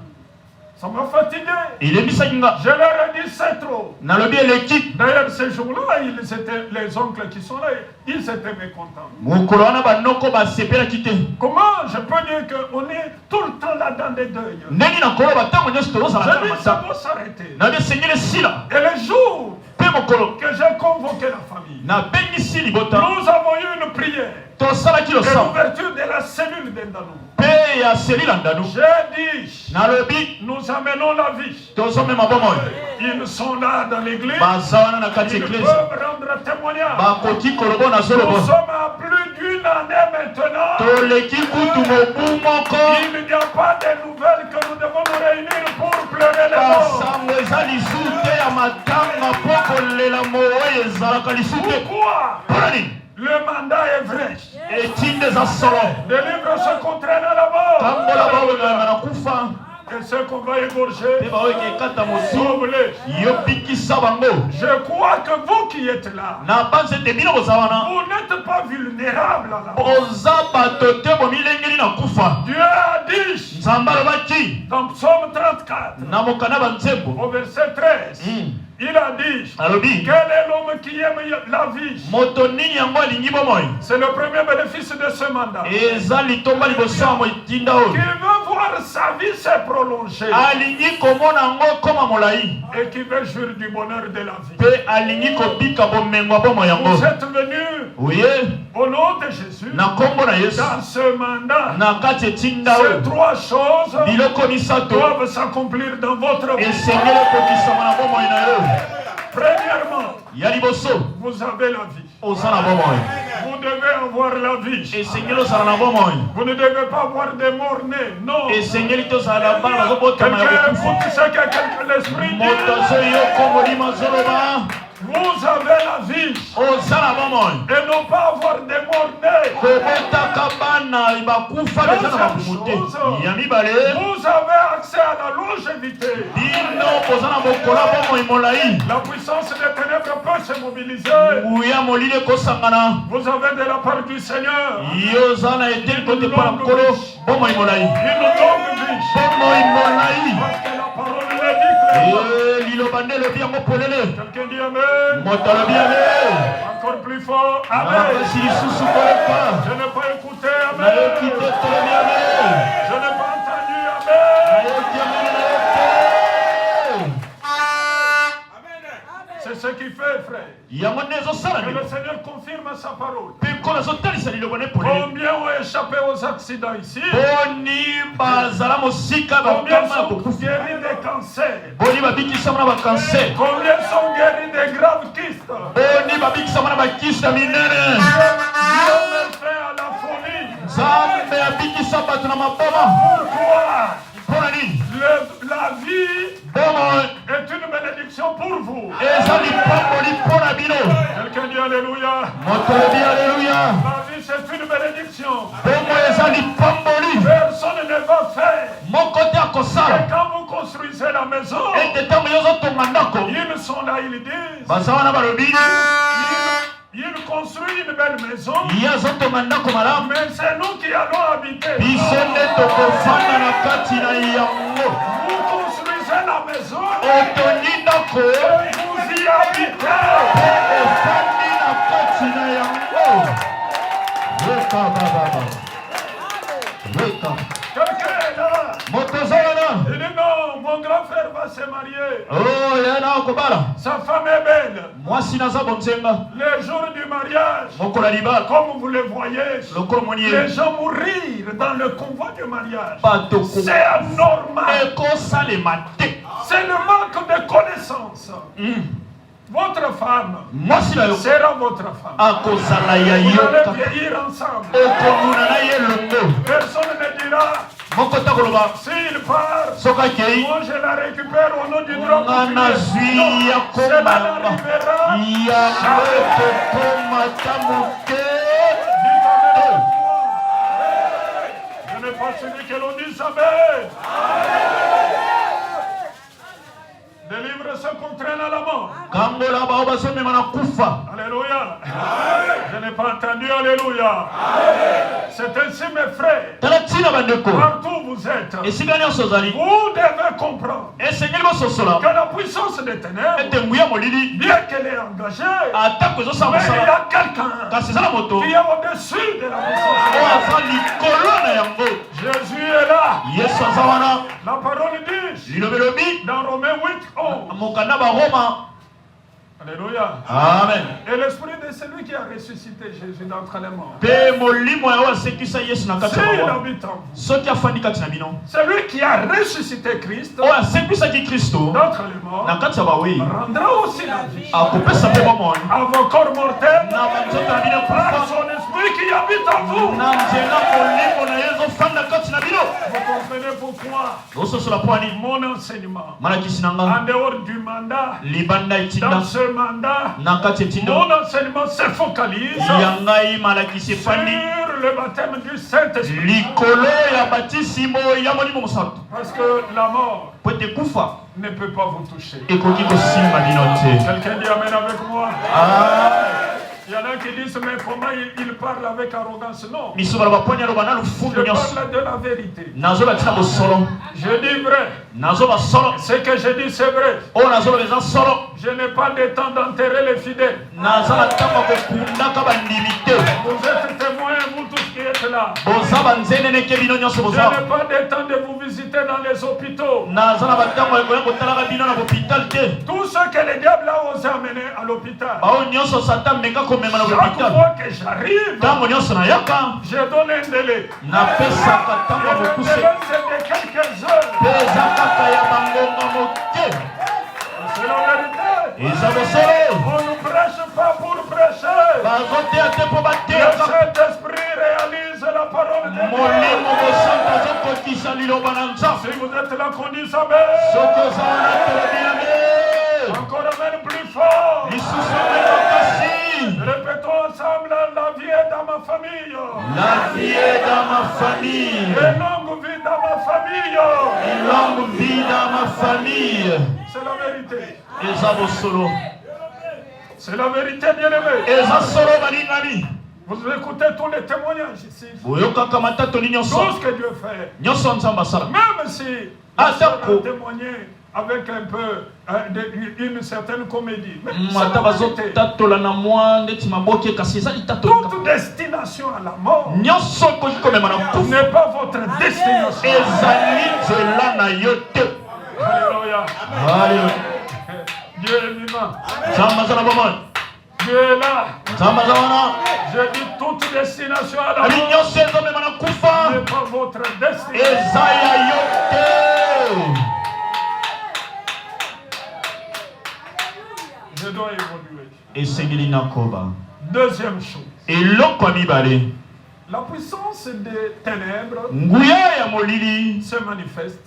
Ça m'a fatigué. elembisaki nga Je leur ai dit, c'est trop. nalobi eleki D'ailleurs, ces jours-là, les oncles qui sont là, ils étaient mécontents. mokolo wana banoko basepelaki te Comment je peux dire qu'on est tout le temps là dans des deuils? ndeni na koloba ntango nyonso tozozala Je na dis, ça matanga doit s'arrêter. nabi esengeli esila Et le jour mpe mokolo que j'ai convoqué la famille, nabengisi libota nous avons eu une prière tosalaki de losambo l'ouverture de la cellule d'Endanou. mpe ya selila ndanu J'ai dit, nalobi nous amenons la vie. tozomema bomoi Ils sont là dans l'église. baza wana na kati Ils ya eklise peuvent rendre témoignage. bakoki kolobo na Nous zolobo sommes à plus d'1 année maintenant. toleki kutu mobu moko Il n'y a pas de nouvelles que nous devons nous réunir pour pleurer les morts. basango eza lisu te ya matanga mpo kolela moyo ezalaka lisu te Pourquoi? mpona nini Le mandat est vrai. etinde eza solo Délivre ceux qu'on traîne à la mort. tambola baoyanga na kufa Et ceux qu'on va égorger, mpe baoyaka ekata mosu sauve-les. yo bikisa bango Je crois que vous qui êtes là, na banze ete bino boza wana vous n'êtes pas vulnérables à la mort. oza bato te bomilengeli na kufa Dieu a dit nzambe alobaki dans Psaume 34, na mokanda banzembo au verset 13, il a dit, alobi quel est l'homme qui aime la vie? moto nini yango alingi bomoi C'est le premier bénéfice de ce mandat. eza litomba liboso ya motinda Qui oyo veut vous voir sa vie se prolonger. Et qui veut jouir du bonheur de la vie. Vous êtes venus au nom de Jésus dans ce mandat. Ces trois choses doivent s'accomplir dans votre vie. Premièrement, vous avez la vie. Vous devez avoir la vie. Vous ne devez pas avoir des morts-nés. Non. Quelqu'un l'esprit dit. Vous avez la vie. Et non pas avoir des morts-nés. Vous avez accès à la longévité. La puissance des ténèbres peut se mobiliser. Vous avez de la part du Seigneur une longue vie. Parce que la parole le dit clairement. Quelqu'un dit Amen. Encore plus fort. Amen. Je n'ai pas écouté. Amen. Je n'ai pas entendu. Amen. C'est ce qu'il fait, frère. Que le Seigneur confirme sa parole. Combien ont échappé aux accidents ici? Combien sont guéris des cancers? Combien sont guéris des graves kystes? Dieu met fin à la folie. Pourquoi? La vie est une bénédiction pour vous. Quelqu'un dit Alléluia. La vie c'est une bénédiction. Personne ne va faire. Et quand vous construisez la maison, ils sont là, ils disent. Il construit une belle maison, mais c'est nous qui allons habiter. Vous construisez la maison et vous y habitez. Quelqu'un est là. Il dit non, mon grand frère va se marier. Sa femme est belle. Les jours du mariage, comme vous le voyez, les gens mourir dans le convoi du mariage. C'est anormal. C'est le manque de connaissance. Votre femme sera votre femme. Vous allez vieillir ensemble. Personne ne dira s'il part, moi je la récupère au nom du droit populaire. Cela n'arrivera je n'ai pas celui que l'on dit Amen. Délivre ceux qu'on traîne à la mort. Alléluia. Je n'ai pas entendu Alléluia. C'est ainsi mes frères. Partout vous êtes. Vous devez comprendre que la puissance des ténèbres, bien qu'elle est engagée, mais il y a quelqu'un qui est au-dessus de la puissance. Jésus est là. La parole dit dans Romains 8:11. Alléluia. Amen. Et l'esprit de celui qui a ressuscité Jésus d'entre les morts, s'il habite en vous, celui qui a ressuscité Christ d'entre les morts, rendra aussi la vie à vos corps mortels par son esprit qui habite en vous. Vous comprenez pourquoi mon enseignement en dehors du mandat, dans ce mandat, mon enseignement se focalise sur le baptême du Saint-Esprit. Parce que la mort ne peut pas vous toucher. Quelqu'un dit Amen avec moi. Il y en a qui disent, mais comment il parle avec arrogance? Non. Je parle de la vérité. Je dis vrai. Ce que je dis, c'est vrai. Je n'ai pas de temps d'enterrer les fidèles. Vous êtes témoins, vous tous qui êtes là. déjà. Je Bozaba n'ai pas de temps de vous visiter dans les hôpitaux. Tout ce que le diable a osé amener à l'hôpital. Chaque fois que j'arrive, je donne un délai. Le délai, c'est de quelques heures. C'est la vérité. On ne prêche pas pour prêcher. Le Saint-Esprit réalise la parole de Dieu. Si vous êtes là, qu'on dise amen. Encore amen plus fort. Répétons ensemble, la vie est dans ma famille. La vie est dans ma famille. Et longue vie dans ma famille. Et longue vie dans ma famille. C'est la vérité. C'est la vérité, bien-aimé. Vous écoutez tous les témoignages ici. Tout ce que Dieu fait. Même si on a témoigné avec un peu une certaine comédie. Mais c'est la vérité. Toute destination à la mort n'est pas votre destination. Alléluia. Alléluia. Dieu est vivant. Dieu est là. Je dis toute destination à la mort n'est pas votre destination. Je dois évoluer. Deuxième chose. La puissance des ténèbres se manifeste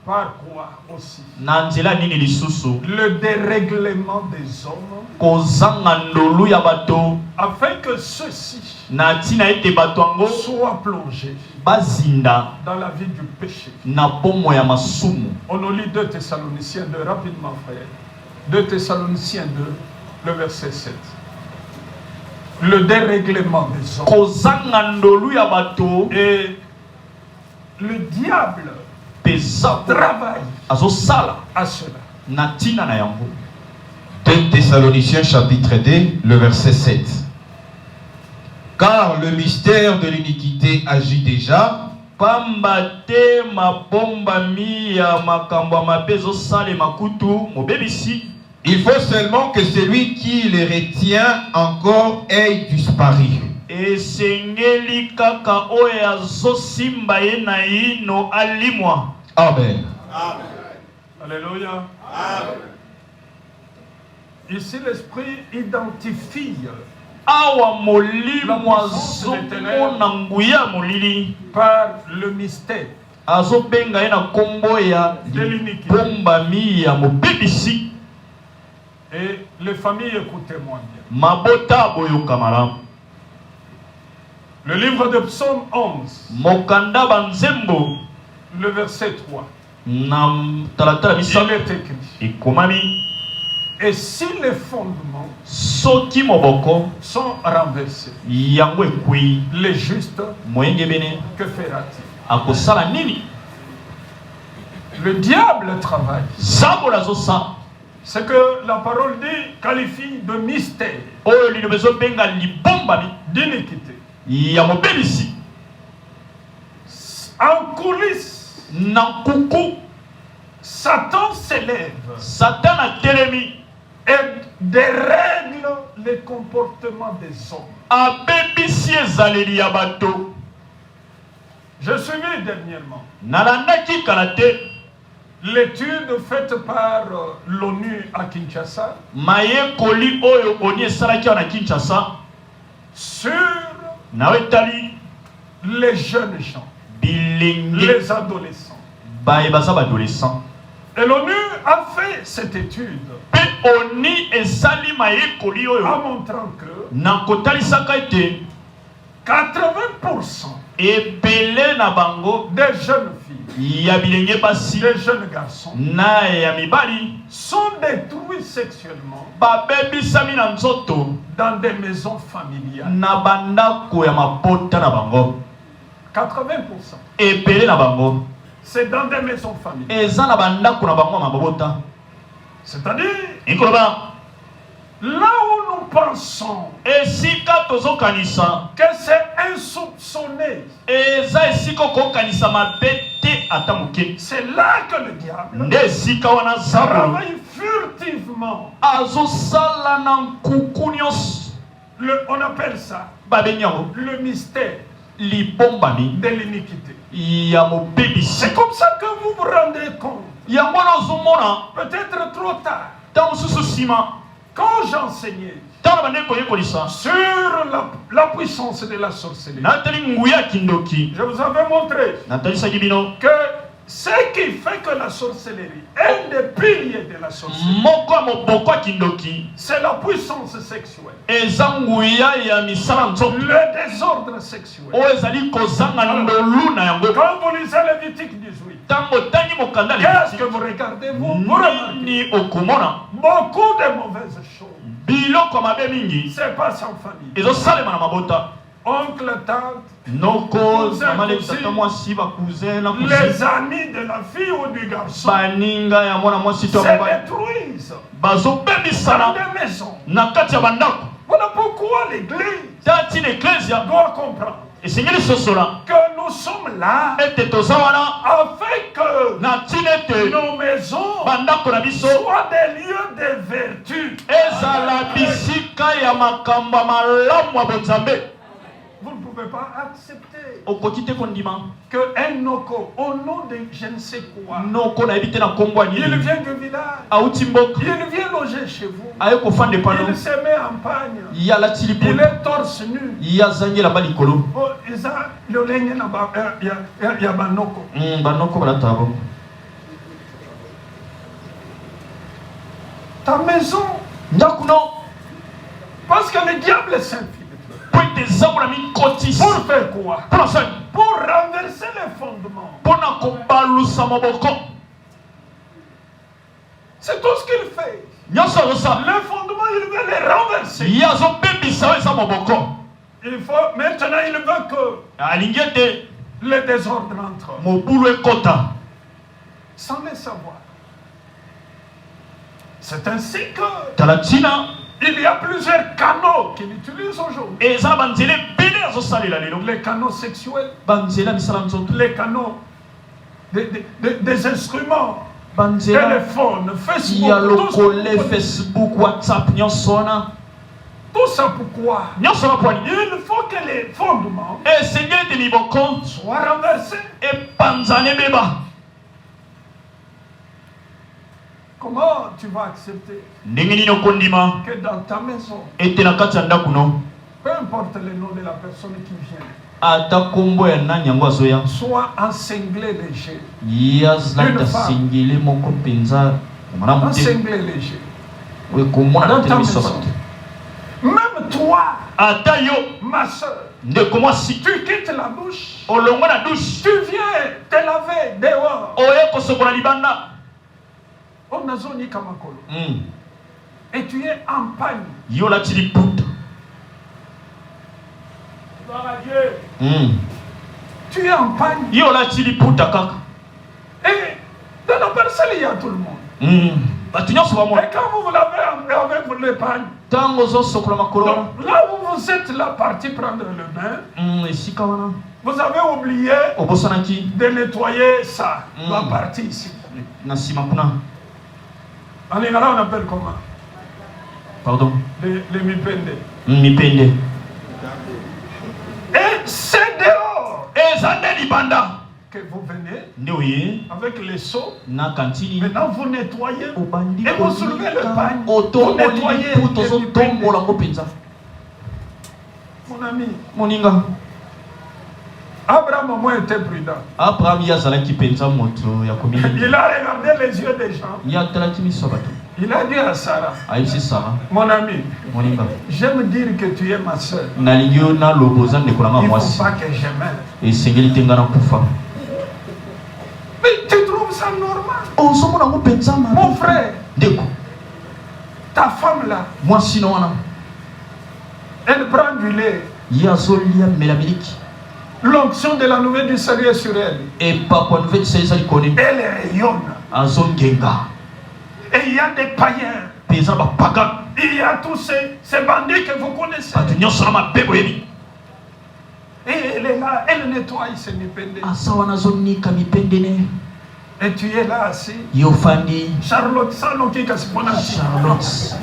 par quoi aussi? Le dérèglement des hommes afin que ceux-ci soient plongés dans la vie du péché. On nous lit 2 Thessaloniciens 2 rapidement, frère. 2 Thessaloniciens 2, le verset 7. Le dérèglement des hommes. Et le diable travaille à cela. 2 Thessaloniciens chapitre 2, le verset 7. Car le mystère de l'iniquité agit déjà. Il faut seulement que celui qui les retient encore ait disparu. Amen. Alléluia. Ici, l'Esprit identifie par le mystère de l'iniquité. Et les familles, écoutez-moi bien. Le livre de Psaume 11, le verset 3. Il est écrit. Et si les fondements sont renversés, les justes, que fera-t-il? Le diable travaille. C'est que la parole dit, qualifie de mystère, d'iniquité. En coulisses, Satan s'élève et dérègle les comportements des hommes. Je suivi dernièrement l'étude faite par l'ONU à Kinshasa sur les jeunes gens, les adolescents. Et l'ONU a fait cette étude en montrant que 80% des jeunes filles, des jeunes garçons sont détruits sexuellement dans des maisons familiales. 80%. C'est dans des maisons familiales. C'est-à-dire, là où nous pensons que c'est malaise. C'est là que le diable travaille furtivement. On appelle ça le mystère de l'iniquité. C'est comme ça que vous vous rendez compte. Peut-être trop tard. Quand j'enseignais sur la puissance de la sorcellerie, je vous avais montré que ce qui fait que la sorcellerie, un des piliers de la sorcellerie, c'est la puissance sexuelle, le désordre sexuel. Quand vous lisez Lévitique 18, qu'est-ce que vous regardez? Vous remarquez beaucoup de mauvaises choses. C'est pas sans famille. Oncle, tante, cousin, cousine, les amis de la fille ou du garçon se détruisent dans des maisons. Voilà pourquoi l'Église doit comprendre que nous sommes là afin que nos maisons soient des lieux de vertu. Vous ne pouvez pas accepter qu'un noko, au nom de je ne sais quoi, il vient du village, il vient loger chez vous, il se met en pagne, il est torse nu. Ta maison, parce que le diable est saint. Pour faire quoi? Pour renverser les fondements. C'est tout ce qu'il fait. Les fondements, il veut les renverser. Il faut, maintenant, il veut que le désordre entre sans le savoir. C'est ainsi que il y a plusieurs canaux qu'il utilise aujourd'hui. Les canaux sexuels, les canaux des instruments, téléphone, Facebook, WhatsApp, tout ça pourquoi? Il faut que les fondements soient renversés. Comment tu vas accepter que dans ta maison, peu importe le nom de la personne qui vient, soit encinglé léger, une femme, encinglé léger, dans ta maison, même toi, ma soeur, tu quittes la douche, tu viens te laver dehors. Et tu es en panne. Tu es en panne. Et dans la parcelle, il y a tout le monde. Et quand vous vous lavez avec le panne, là où vous êtes là parti prendre le bain, vous avez oublié de nettoyer ça, la partie ici. En Lingala, on appelle comment? Pardon? Les mipende. Mipende. Et c'est dehors que vous venez avec les seaux. Maintenant, vous nettoyez et vous soulevez le pain. Vous nettoyez les mipende. Mon ami, Abraham au moins était prudent. Il a regardé les yeux des gens. Il a dit à Sarah, mon ami, j'aime dire que tu es ma soeur. Il ne faut pas que je m'aime. Mais tu trouves ça normal? Mon frère, ta femme là, elle prend du lait. L'onction de la nouvelle du salut est sur elle. Elle rayonne. Et il y a des païens. Il y a tous ces bandits que vous connaissez. Et elle est là, elle nettoie ses mipende. Et tu es là assis. Charlotte, Charlotte.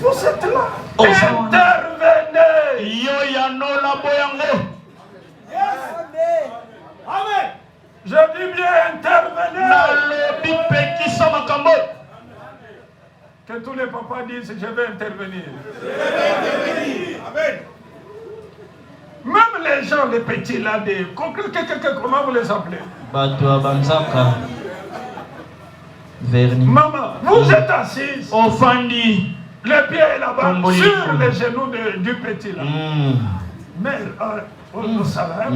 Vous êtes là. Intervenez. Amen. Je dis bien intervenez. Que tous les papas disent je vais intervenir. Amen. Même les gens, les petits là, comment vous les appelez? Maman, vous êtes assise. Le pied est là-bas, sur les genoux du petit là. Mère, on s'arrête.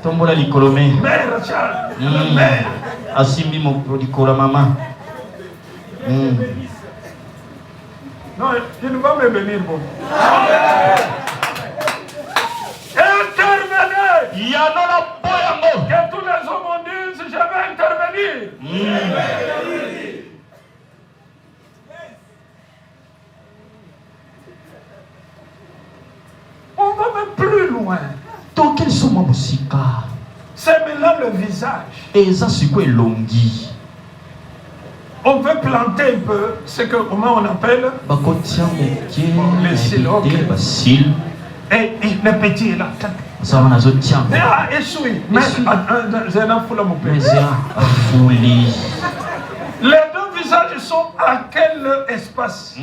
Tombola likolome. Mère, mère. Asimbi mokolo maman. Non, il va me venir bon. Intervenez. Que tous les hommes disent je vais intervenir. On va même plus loin. C'est maintenant le visage. On veut planter un peu ce que comment on appelle les cils. Et le petit est là. Les deux visages sont à quel espace?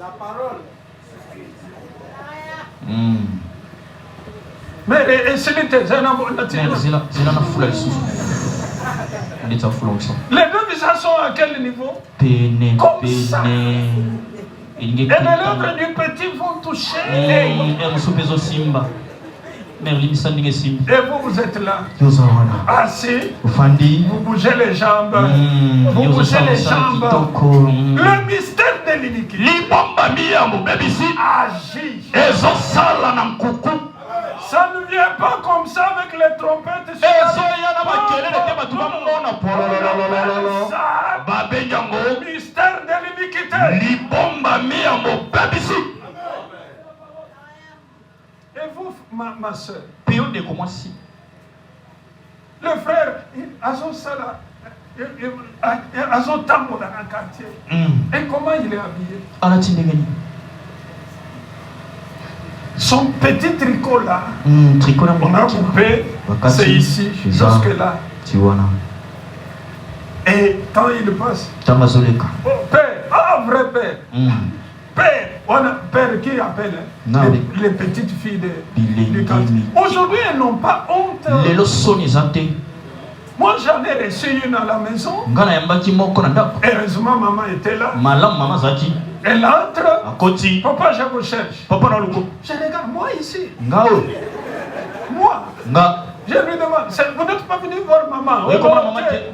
La parole. Mais c'est les deux visages sont à quel niveau? Comme ça. Et les lèvres du petit vont toucher. Et vous êtes là, assis, vous bougez les jambes, vous bougez les jambes. Le mystère de l'iniquité agit. Ça ne vient pas comme ça avec les trompettes. Le mystère de l'iniquité. Et vous, ma soeur, le frère, Azo Tambo dans un quartier. Et comment il est habillé? Son petit tricot là, on a coupé, c'est ici, jusque là. Et quand il passe, oh père, vrai père, père, on a père qui appelle les petites filles du quartier. Aujourd'hui, elles n'ont pas honte. Moi, j'en ai reçu une à la maison. Heureusement, maman était là. Elle entre. Papa, je vous cherche. Je regarde, moi ici. Moi. Je lui demande, vous n'êtes pas venu voir maman? Oui, comment maman était?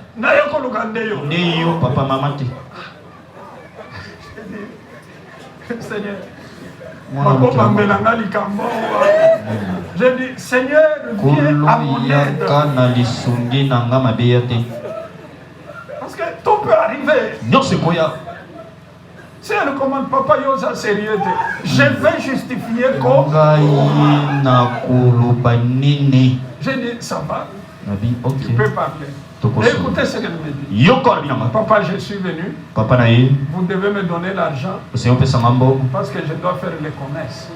Papa, maman était. Seigneur. Je dis, Seigneur, viens à mon aide. Parce que tout peut arriver. Si elle commande, papa, yosa sérieux, je vais justifier comme. Je dis, ça va. Tu peux parler. Écoutez ce qu'elle me dit. Papa, je suis venu. Vous devez me donner l'argent. Parce que je dois faire les commerces.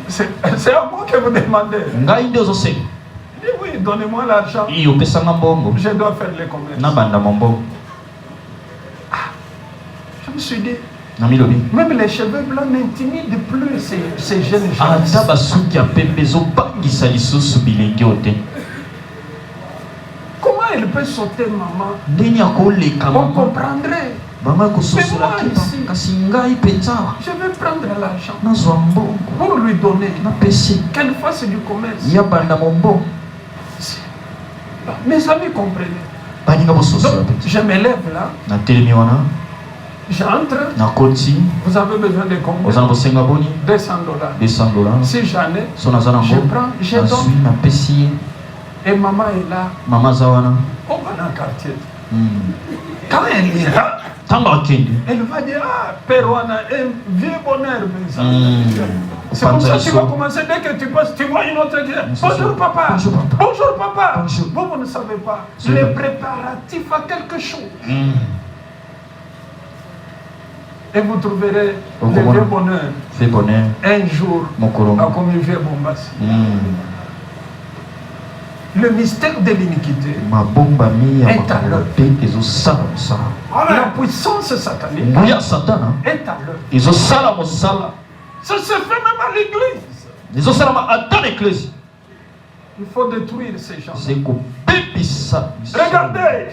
C'est à moi que vous demandez. Oui, donnez-moi l'argent. Je dois faire les commerces. Je me suis dit, même les cheveux blancs n'intimident plus ces jeunes gens. Comment elle peut sauter, maman? On comprendrait. Mais moi ici, je vais prendre l'argent pour lui donner, qu'elle fasse du commerce. Mes amis comprennent. Donc, je me lève là. J'entre. Vous avez besoin de combien? $200. Si j'en ai, je prends, je donne. Et maman est là. On va dans le quartier. Quand elle ira, Elle va dire, ah, Père, on a un vieux bonheur, mais ça. C'est comme ça que tu vas commencer, dès que tu passes, tu vois une autre qui dit, bonjour papa, bonjour papa. Vous ne savez pas, les préparatifs à quelque chose. Et vous trouverez le vieux bonheur un jour à comme il fait Bombassi. Le mystère de l'iniquité est à l'œuvre. La puissance satanique est à l'œuvre. Ça se fait même à l'église. Il faut détruire ces gens. Regardez.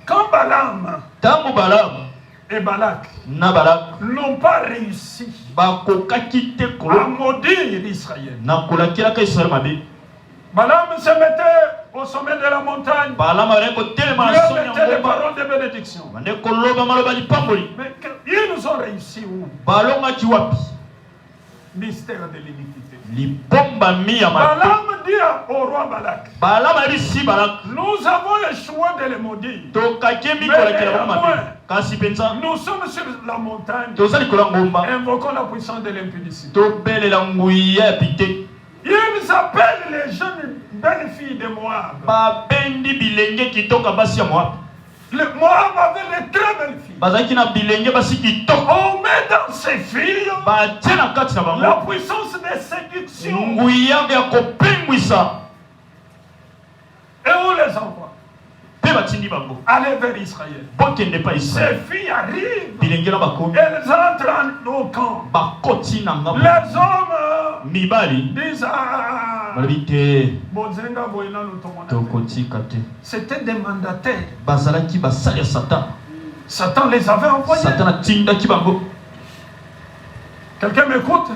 Quand Balaam et Balak n'ont pas réussi à maudire Israël, Balaam se mettait au sommet de la montagne. Dieu mettait les paroles de bénédiction. Mais ils ont réussi où? Mystère de l'iniquité. Balaam dit au roi Balak, nous avons échoué de les maudire. Mais nous sommes sur la montagne. Invoquons la puissance de l'impudicité. Ils appellent les jeunes belles filles de Moab. Le Moab avait de très belles filles. On met dans ces filles la puissance de séduction. Et on les envoie. Allez vers Israël. Ces filles arrivent. Elles entrent au camp. Les hommes disent c'était des mandataires. Satan les avait envoyés. Quelqu'un m'écoute?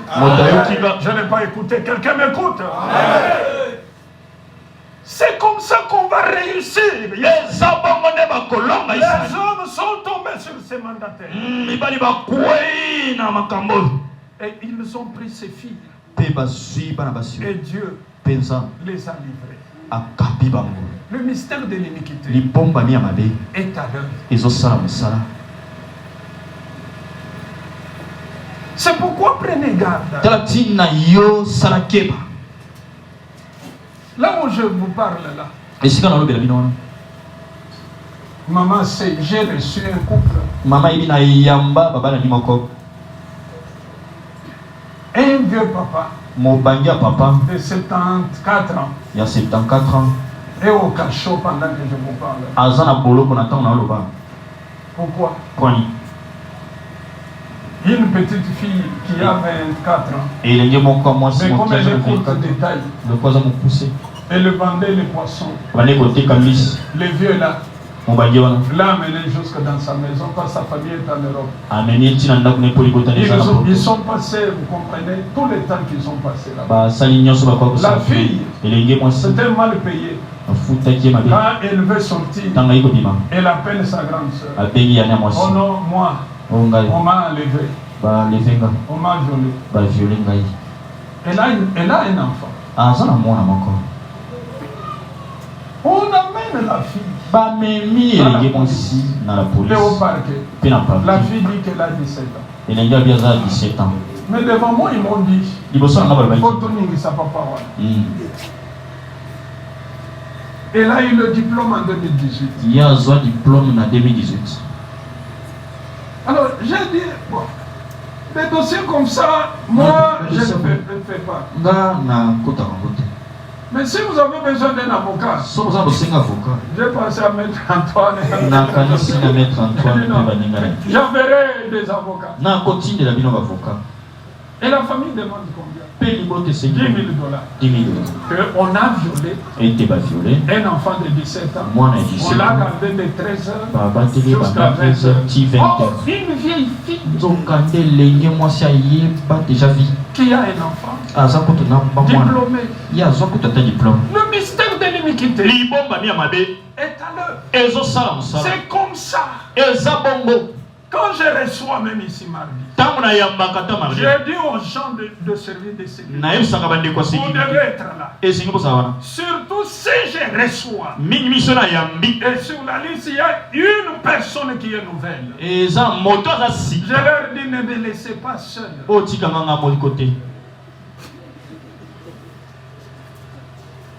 Je n'ai pas écouté. Quelqu'un m'écoute? C'est comme ça qu'on va réussir. Les hommes sont tombés sur ces mandataires. Et ils ont pris ces filles. Et Dieu les a livrées. Le mystère de l'iniquité est à l'œuvre. C'est pourquoi prenez garde. Là où je vous parle là. Maman, j'ai reçu un couple. Un vieux papa. De 74 ans. Il y a 74 ans. Et au cachot pendant que je vous parle. Pourquoi? Une petite fille qui a 24 ans. Mais comme elle est courte de taille, elle vendait les poissons. Les vieux là. L'a amené jusque dans sa maison quand sa famille est en Europe. Ils sont passés, vous comprenez, tout le temps qu'ils ont passé là-bas. La fille, c'était mal payé. Quand elle veut sortir, elle appelle sa grande soeur. Oh non, moi, on m'a enlevé. On m'a violé. Elle a un enfant. On amène la fille. Au parquet. La fille dit qu'elle a 17 ans. Mais devant moi, ils m'ont dit il faut tourner sa papa. Elle a eu le diplôme en 2018. Il y a un diplôme en 2018. Alors, j'ai dit, bon, des dossiers comme ça, moi, je ne fais pas. Mais si vous avez besoin d'un avocat, j'ai pensé à Maître Antoine. J'enverrai des avocats. Et la famille demande combien? $10 000. On a violé un enfant de 17 ans. On l'a gardé de 13 heures jusqu'à 20 heures. Oh, une vieille fille qui a un enfant diplômé. Le mystère de l'iniquité est à l'œuvre. C'est comme ça. Quand je reçois même ici mardi, J'ai dit aux gens de servir de sécurité, vous devez être là. Surtout si je reçois. Et sur la liste, il y a une personne qui est nouvelle. Je leur dis, ne me laissez pas seul.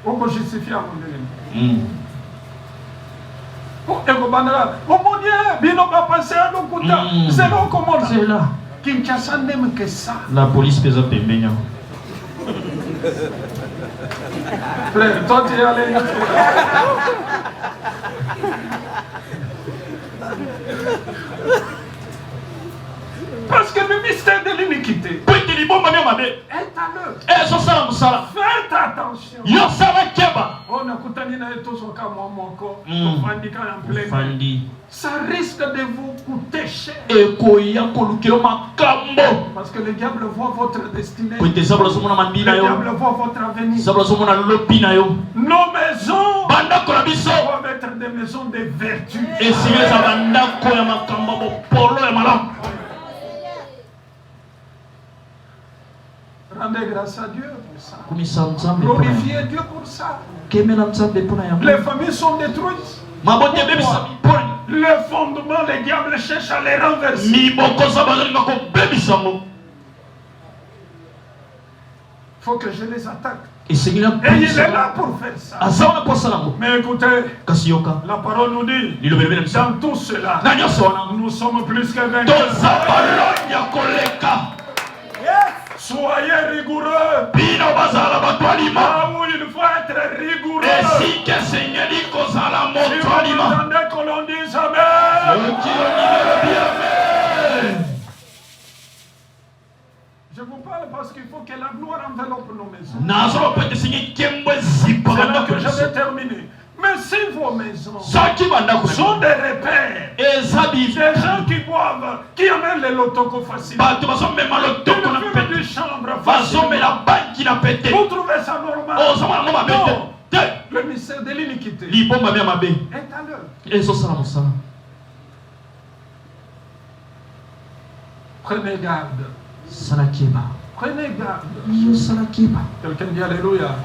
On peut justifier à mon élément. C'est là. Kinshasa n'aime que ça. La police pèse à Pembeña. Frère, toi tu es allé. Parce que le mystère de l'iniquité est à l'œuvre. Faites attention. On a coutani na etos au kama moko. Ça risque de vous coûter cher. Parce que le diable voit votre destinée. Le diable voit votre avenir. Nos maisons doivent être des maisons de vertu. Rendez grâce à Dieu pour ça. Glorifiez Dieu pour ça. Les familles sont détruites. Le fondement, les diables cherchent à les renverser. Il faut que je les attaque. Et il est là pour faire ça. Mais écoutez, la parole nous dit, dans tout cela, nous sommes plus que vainqueurs. Soyez rigoureux. Ah oui, il faut être rigoureux. Si vous entendez qu'on l'on dise Amen. Je vous parle parce qu'il faut que la gloire enveloppe nos maisons. C'est là que je vais terminer. Mais si vos maisons sont des repères, des gens qui boivent, qui amènent les lotoko facilement, qui fument du chambre facilement, vous trouvez ça normal? Non. Le mystère de l'iniquité est à l'œuvre. Prenez garde. Prenez garde. Quelqu'un dit Alléluia.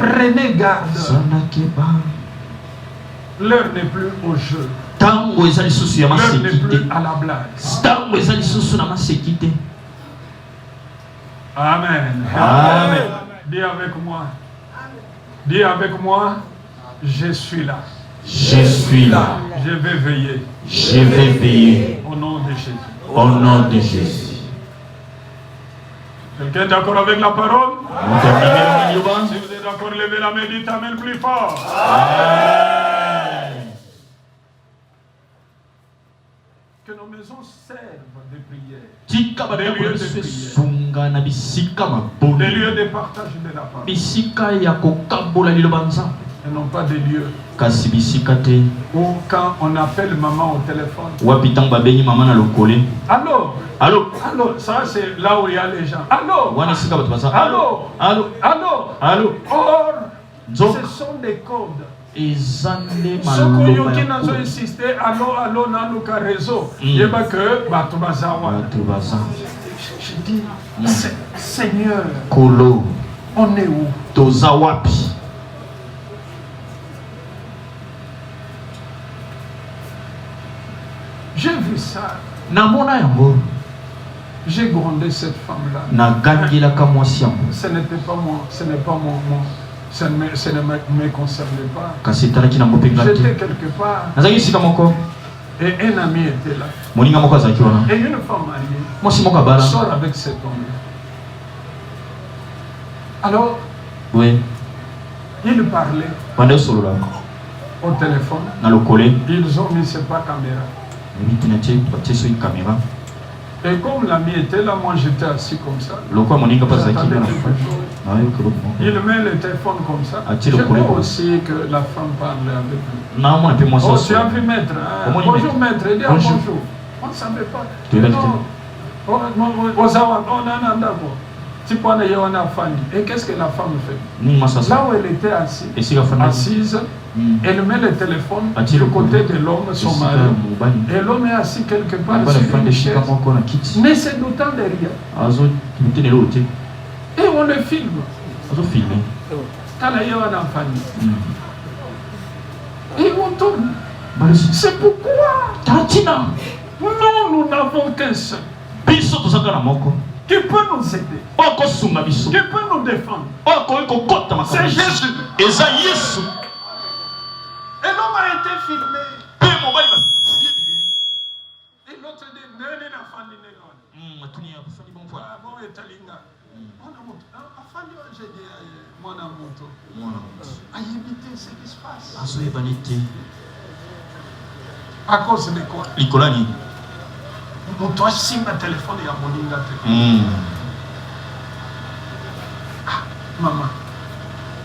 Prenez garde. L'heure n'est plus au jeu. L'heure n'est plus à la blague. Amen. Amen. Dis avec moi. Dis avec moi. Je suis là. Je suis là. Je vais veiller. Je vais veiller. Au nom de Jésus. Au nom de Jésus. Quelqu'un est d'accord avec la parole? Si vous êtes d'accord, levez la main, dites Amen plus fort. Amen. Que nos maisons servent de prière. Des lieux de prière. Des lieux de partage de la parole. Et non pas des lieux où quand on appelle maman au téléphone. Allô? Allô? Allô? Ça c'est là où il y a les gens. Allô? Allô? Allô? Allô? Or, ce sont des codes. Ceux qui n'ont insisté, allô, nanuka réseau. Il y a que Batubazawa. Je dis, Seigneur, on est où? J'ai vu ça. J'ai grondé cette femme-là. Ce n'était pas moi. Ce n'est pas ça ne me concernait pas. J'étais quelque part. Et un ami était là. Et une femme mariée sort avec cet homme-là. Alors, il parlait au téléphone. Ils ont mis ce pas caméra. Et comme l'ami était là, moi j'étais assis comme ça. Il met le téléphone comme ça. Je vois aussi que la femme parlait avec lui. Oh, tu as vu maître, hein? Bonjour maître, il dit bonjour. On ne savait pas. Et qu'est-ce que la femme fait? Là où elle était assise, Elle met le téléphone du côté de l'homme, son mari. Et l'homme est assis quelque part sur une chaise, ne se doutant de rien. Et on le filme. Et on tourne. C'est pourquoi nous n'avons qu'un seul qui peut nous aider, qui peut nous défendre. C'est Jésus. Et l'homme a été filmé. Et l'autre dit, ce qui se passe. À cause de quoi? Toi, si ma téléphone est à mon ingate. Maman,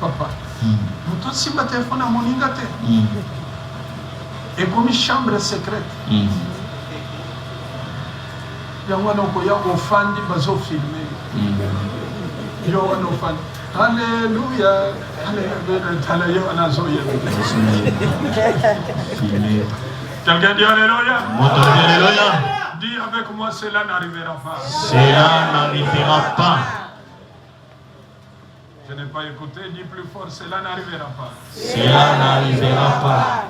papa, toi, si ma téléphone est à mon ingate. Et comme une chambre secrète. Il y a un fan qui va se filmer. Il y a un fan. Alléluia. Alléluia. Quelqu'un dit Alléluia. Dis avec moi, cela n'arrivera pas. Cela n'arrivera pas. Je n'ai pas écouté, dis plus fort, cela n'arrivera pas. Cela n'arrivera pas.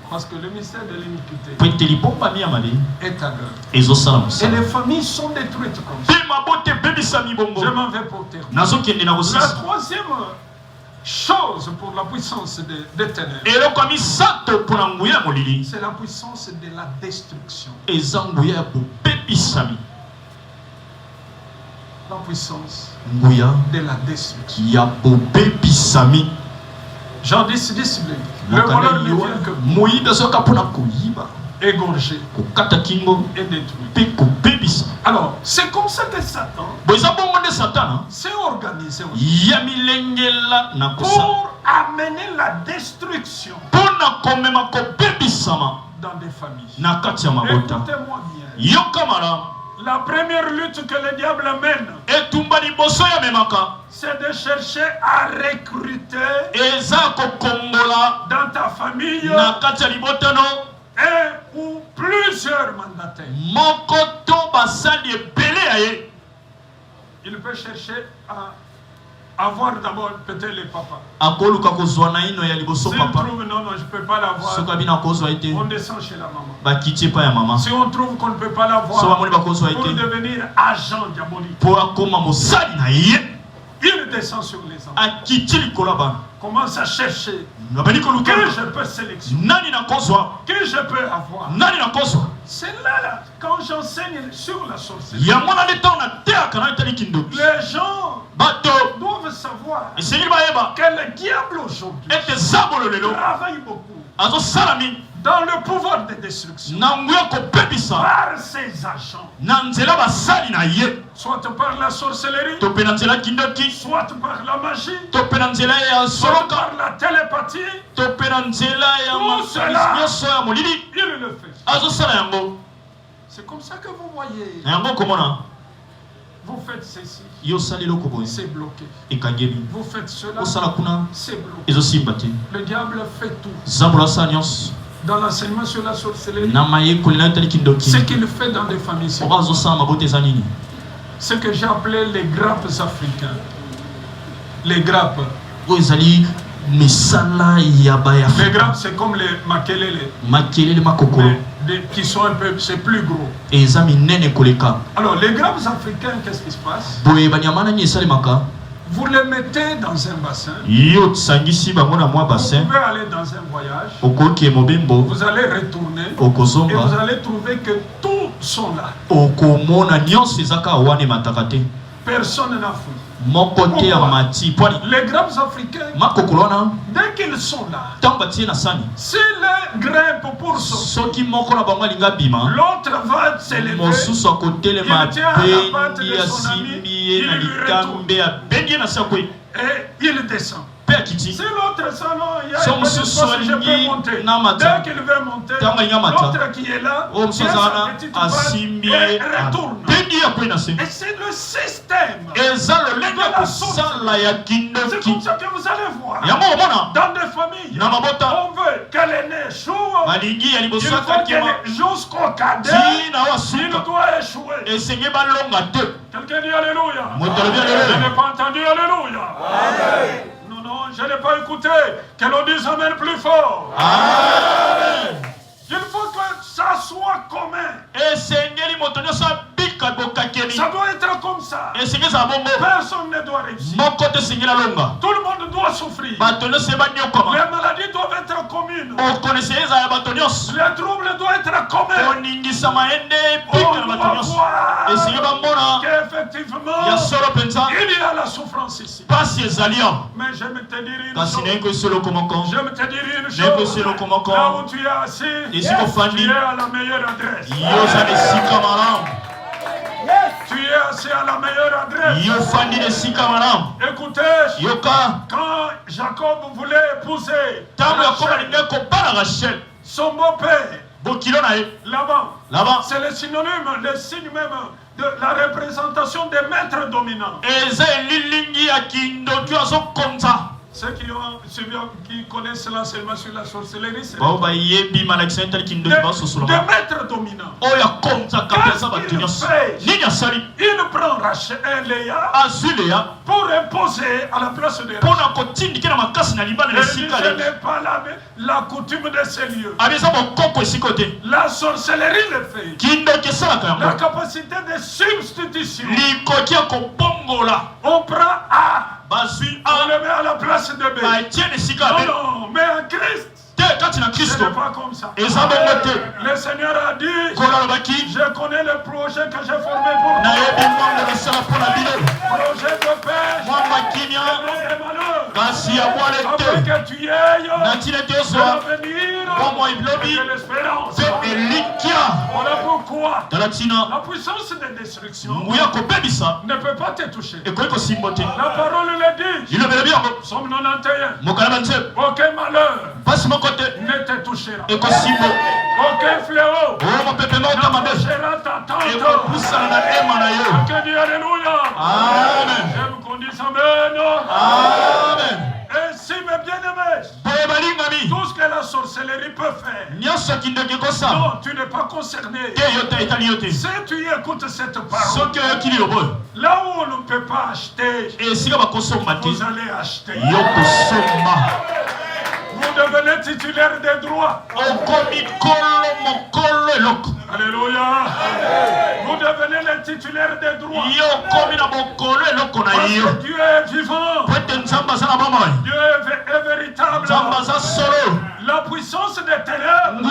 Parce que le mystère de l'iniquité est aveugle. Et les familles sont détruites comme ça. Je m'en vais pour terminer. La troisième chose pour la puissance des ténèbres, c'est la puissance de la destruction. La puissance de la destruction. Jean 10, 10, le voleur ne vient que égorger et détruire. Alors, c'est comme ça que Satan s'est organisé pour amener la destruction dans des familles. Écoutez-moi bien. La première lutte que le diable mène, c'est de chercher à recruter dans ta famille un ou plusieurs mandataires. Il peut chercher à avoir d'abord peut-être les papas. S'il trouve non, je ne peux pas l'avoir, on descend chez la maman. Si on trouve qu'on ne peut pas l'avoir, pour devenir agent diabolique, il descend sur les enfants. Commence à chercher que je peux sélectionner, que je peux avoir. C'est là, quand j'enseigne sur la sorcellerie, les gens doivent savoir que le diable aujourd'hui travaille beaucoup dans le pouvoir de destruction par ses agents, soit par la sorcellerie, soit par la magie, soit par la télépathie. Tout cela, il le fait. C'est comme ça que vous voyez. Vous faites ceci, c'est bloqué. Vous faites cela, c'est bloqué. Le diable fait tout. Dans l'enseignement sur la sorcellerie, ce qu'il fait dans des familles, ce que j'ai appelé les grappes africains. Les grappes. Les grappes, c'est comme les makelele. Qui sont un peu, c'est plus gros. Alors, les grappes africains, qu'est-ce qui se passe? Vous les mettez dans un bassin. Vous pouvez aller dans un voyage. Vous allez retourner. Et vous allez trouver que tous sont là. Personne n'a fouillé. Les grappes africains, dès qu'ils sont là, si les grimpent pour sauter, l'autre va s'élever, il tient à la patte de son ami, il lui retourne, et il descend. kiti. Si l'autre salon, il y a Son un espace, je peux monter. Dès qu'il veut monter, l'autre qui est là, tient sa petite patte et retourne. Et c'est le système de la sorcellerie. C'est comme ça que vous allez voir. Dans des familles, on veut que l'aîné échoue. Il faut qu'elle jusqu'au cadet, il doit échouer. Quelqu'un dit Alléluia. Je n'ai pas entendu Alléluia. Amen. Non, je n'ai pas écouté. Que l'on dise Amen plus fort. Amen. Il faut que ça soit commun. Ça doit être comme ça. Personne ne doit réussir. Tout le monde doit souffrir. Les maladies doivent être communes. Les troubles doivent être communs. On doit voir qu'effectivement il y a la souffrance ici. Mais je vais te dire une chose. Là où tu es assis, tu es à la meilleure adresse. Tu es assis à la meilleure adresse. Écoutez, quand Jacob voulait épouser Rachel, son beau-père, là-bas, c'est le synonyme, le signe même de la représentation des maîtres dominants. Ceux qui connaissent cela seulement sur la sorcellerie, c'est des maîtres dominants. Il prend Rachel et Léa pour imposer à la place de Rachel. Et ce n'est pas la coutume de ces lieux. La sorcellerie le fait. La capacité de substitution. On prend A. On le met à la place de B. Non, mais en Christ, ce n'est pas comme ça. Le Seigneur a dit, je connais le projet que j'ai formé pour toi. Projet de paix, de malheur, afin que tu aies de l'avenir et de l'espérance. Voilà pourquoi la puissance de destruction ne peut pas te toucher. La parole le dit. Somme 91. Aucun malheur ne te touchera. Aucun fléau n'approchera ta tente. Que dit Alléluia. Amen. J'aime qu'on dise Amen. Amen. Et si mes bien-aimés, tout ce que la sorcellerie peut faire, non, tu n'es pas concerné. Si tu écoutes cette parole, là où on ne peut pas acheter, vous allez acheter. Vous devenez titulaire des droits. Alléluia. Vous devenez le titulaire des droits. Parce que Dieu est vivant. Dieu est véritable. La puissance des ténèbres,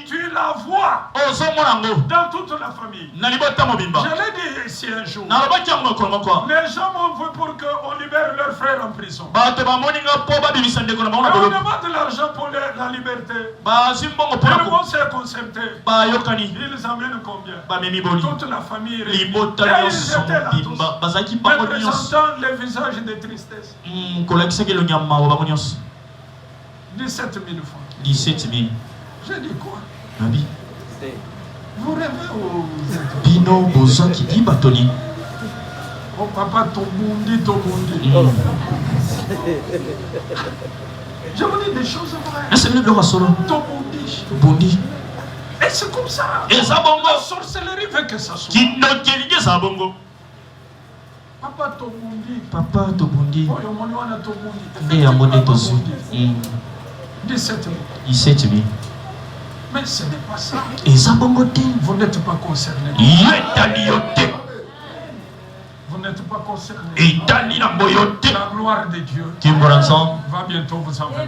tu la vois dans toute la famille. Je l'ai dit ici un jour. Les gens m'ont vu pour qu'on libère leurs frères en prison. On demande l'argent pour la liberté. Le monde s'est concepté. Ils amènent combien? Toute la famille réunie. Et ils étaient là tous, représentant les visages de tristesse. 17 000 fois. 17 000. J'ai dit quoi? Vous rêvez ou vous êtes... Bino Bozo qui dit Batoni. Oh papa, ton mundi. Je vous dis des choses vraies. Ton mundi. Et c'est comme ça. Et ça, la sorcellerie veut que ça soit. Papa, ton mundi. Oh, yomoniwana ton mundi. Et à mon étosu. 17 000. 17 000. Mais ce n'est pas ça. Vous n'êtes pas concerné. Vous n'êtes pas concerné. La gloire de Dieu va bientôt vous enlever.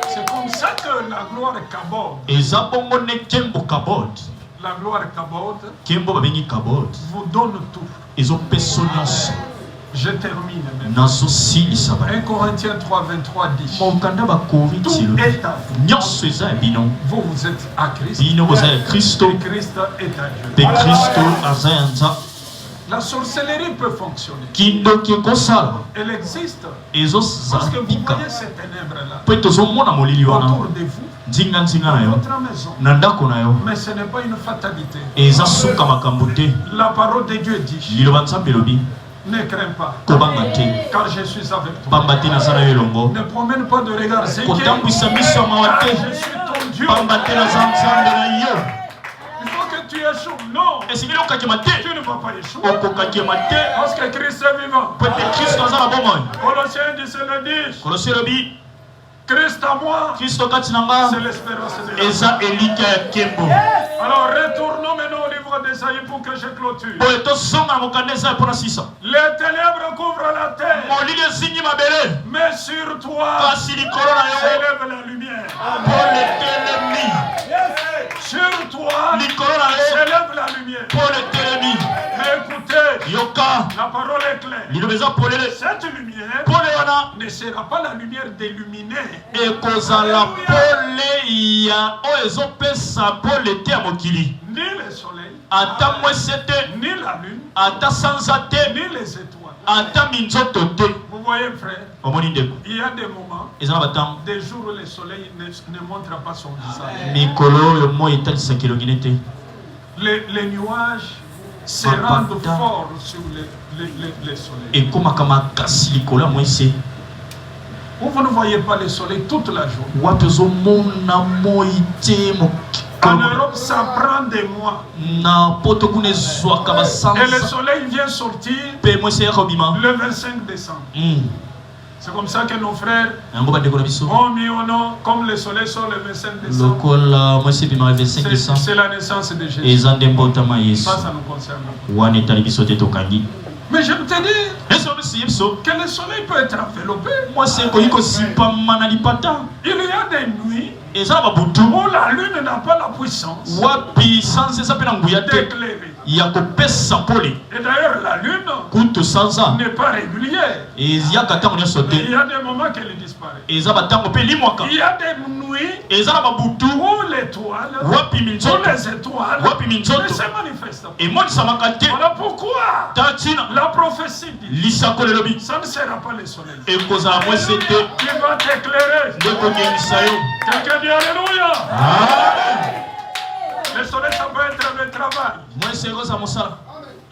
C'est comme ça que la gloire Kabod. La gloire Kabod vous donne tout. Je termine maintenant. 1 Corinthiens 3, 23 dit tout est à vous. Vous êtes à Christ. Et Christ est à Dieu. La sorcellerie peut fonctionner. Elle existe. Parce que vous voyez ces ténèbres-là autour de vous, dans votre maison. Mais ce n'est pas une fatalité. La parole de Dieu dit, ne crains pas, car je suis avec toi. Ne promène pas de regard inquiet, car je suis ton Dieu. Il faut que tu échoues. Non, tu ne vas pas échouer. Parce que Christ est vivant. Colossiens 10. Christ à moi, c'est l'espérance de Dieu. Alors retournons maintenant au livre d'Ésaïe pour que je clôture. Les ténèbres couvrent la terre, mais sur toi s'élève la lumière. Sur toi s'élève la lumière. Mais écoutez, la parole est claire. Cette lumière ne sera pas la lumière d'illuminer. Ni le soleil, ni la lune, ni les étoiles. Vous voyez, frère, il y a des moments, des jours où le soleil ne montre pas son visage. Les nuages se rendent forts sur les soleils. Vous ne voyez pas le soleil toute la journée. En Europe, ça prend des mois. Et le soleil vient sortir le 25 décembre. C'est comme ça que nos frères ont mis au nom, comme le soleil sort le 25 décembre. C'est la naissance de Jésus. Ça nous concerne. Mais je te dis que le soleil peut être enveloppé. Il y a des nuits où la lune n'a pas la puissance d'éclairer. Et d'ailleurs, la lune n'est pas régulière. Il y a des moments qu'elle disparaît. Il y a des nuits où l'étoile, où les étoiles ne se manifestent pas. Voilà pourquoi la prophétie dit, ça ne sera pas le soleil qui va t'éclairer. Quelqu'un dit Alléluia. Le soleil, ça peut être le travail.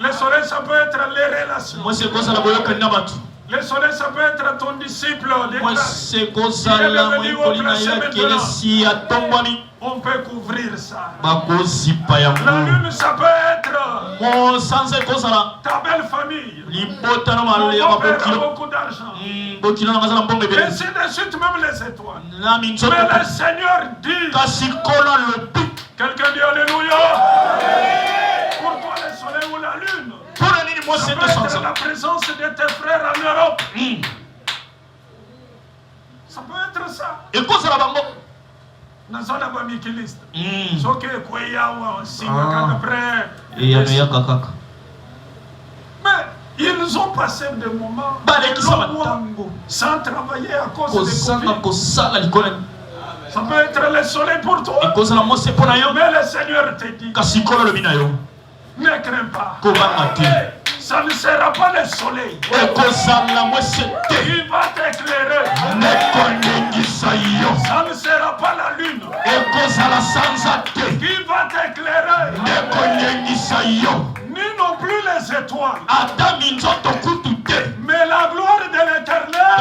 Le soleil, ça peut être les relations. Le soleil, ça peut être ton disciple. On peut couvrir ça. La lune, ça peut être ta belle famille. Mon père a beaucoup d'argent. Et ainsi de suite, même les étoiles. Mais le Seigneur dit, quelqu'un dit Alléluia. Pour toi, le soleil ou la lune, ça peut être la présence de tes frères en Europe. Ça peut être ça. Dans un abamikiliste. Ce qui est quoi, il y a un signe après. Mais ils ont passé des moments sans travailler à cause des Covid. Ça peut être le soleil pour toi. Mais le Seigneur te dit, ne crains pas. Ça ne sera pas le soleil qui va t'éclairer. Ça ne sera pas la lune qui va t'éclairer. Ni non plus les étoiles. Mais la gloire de l'Éternel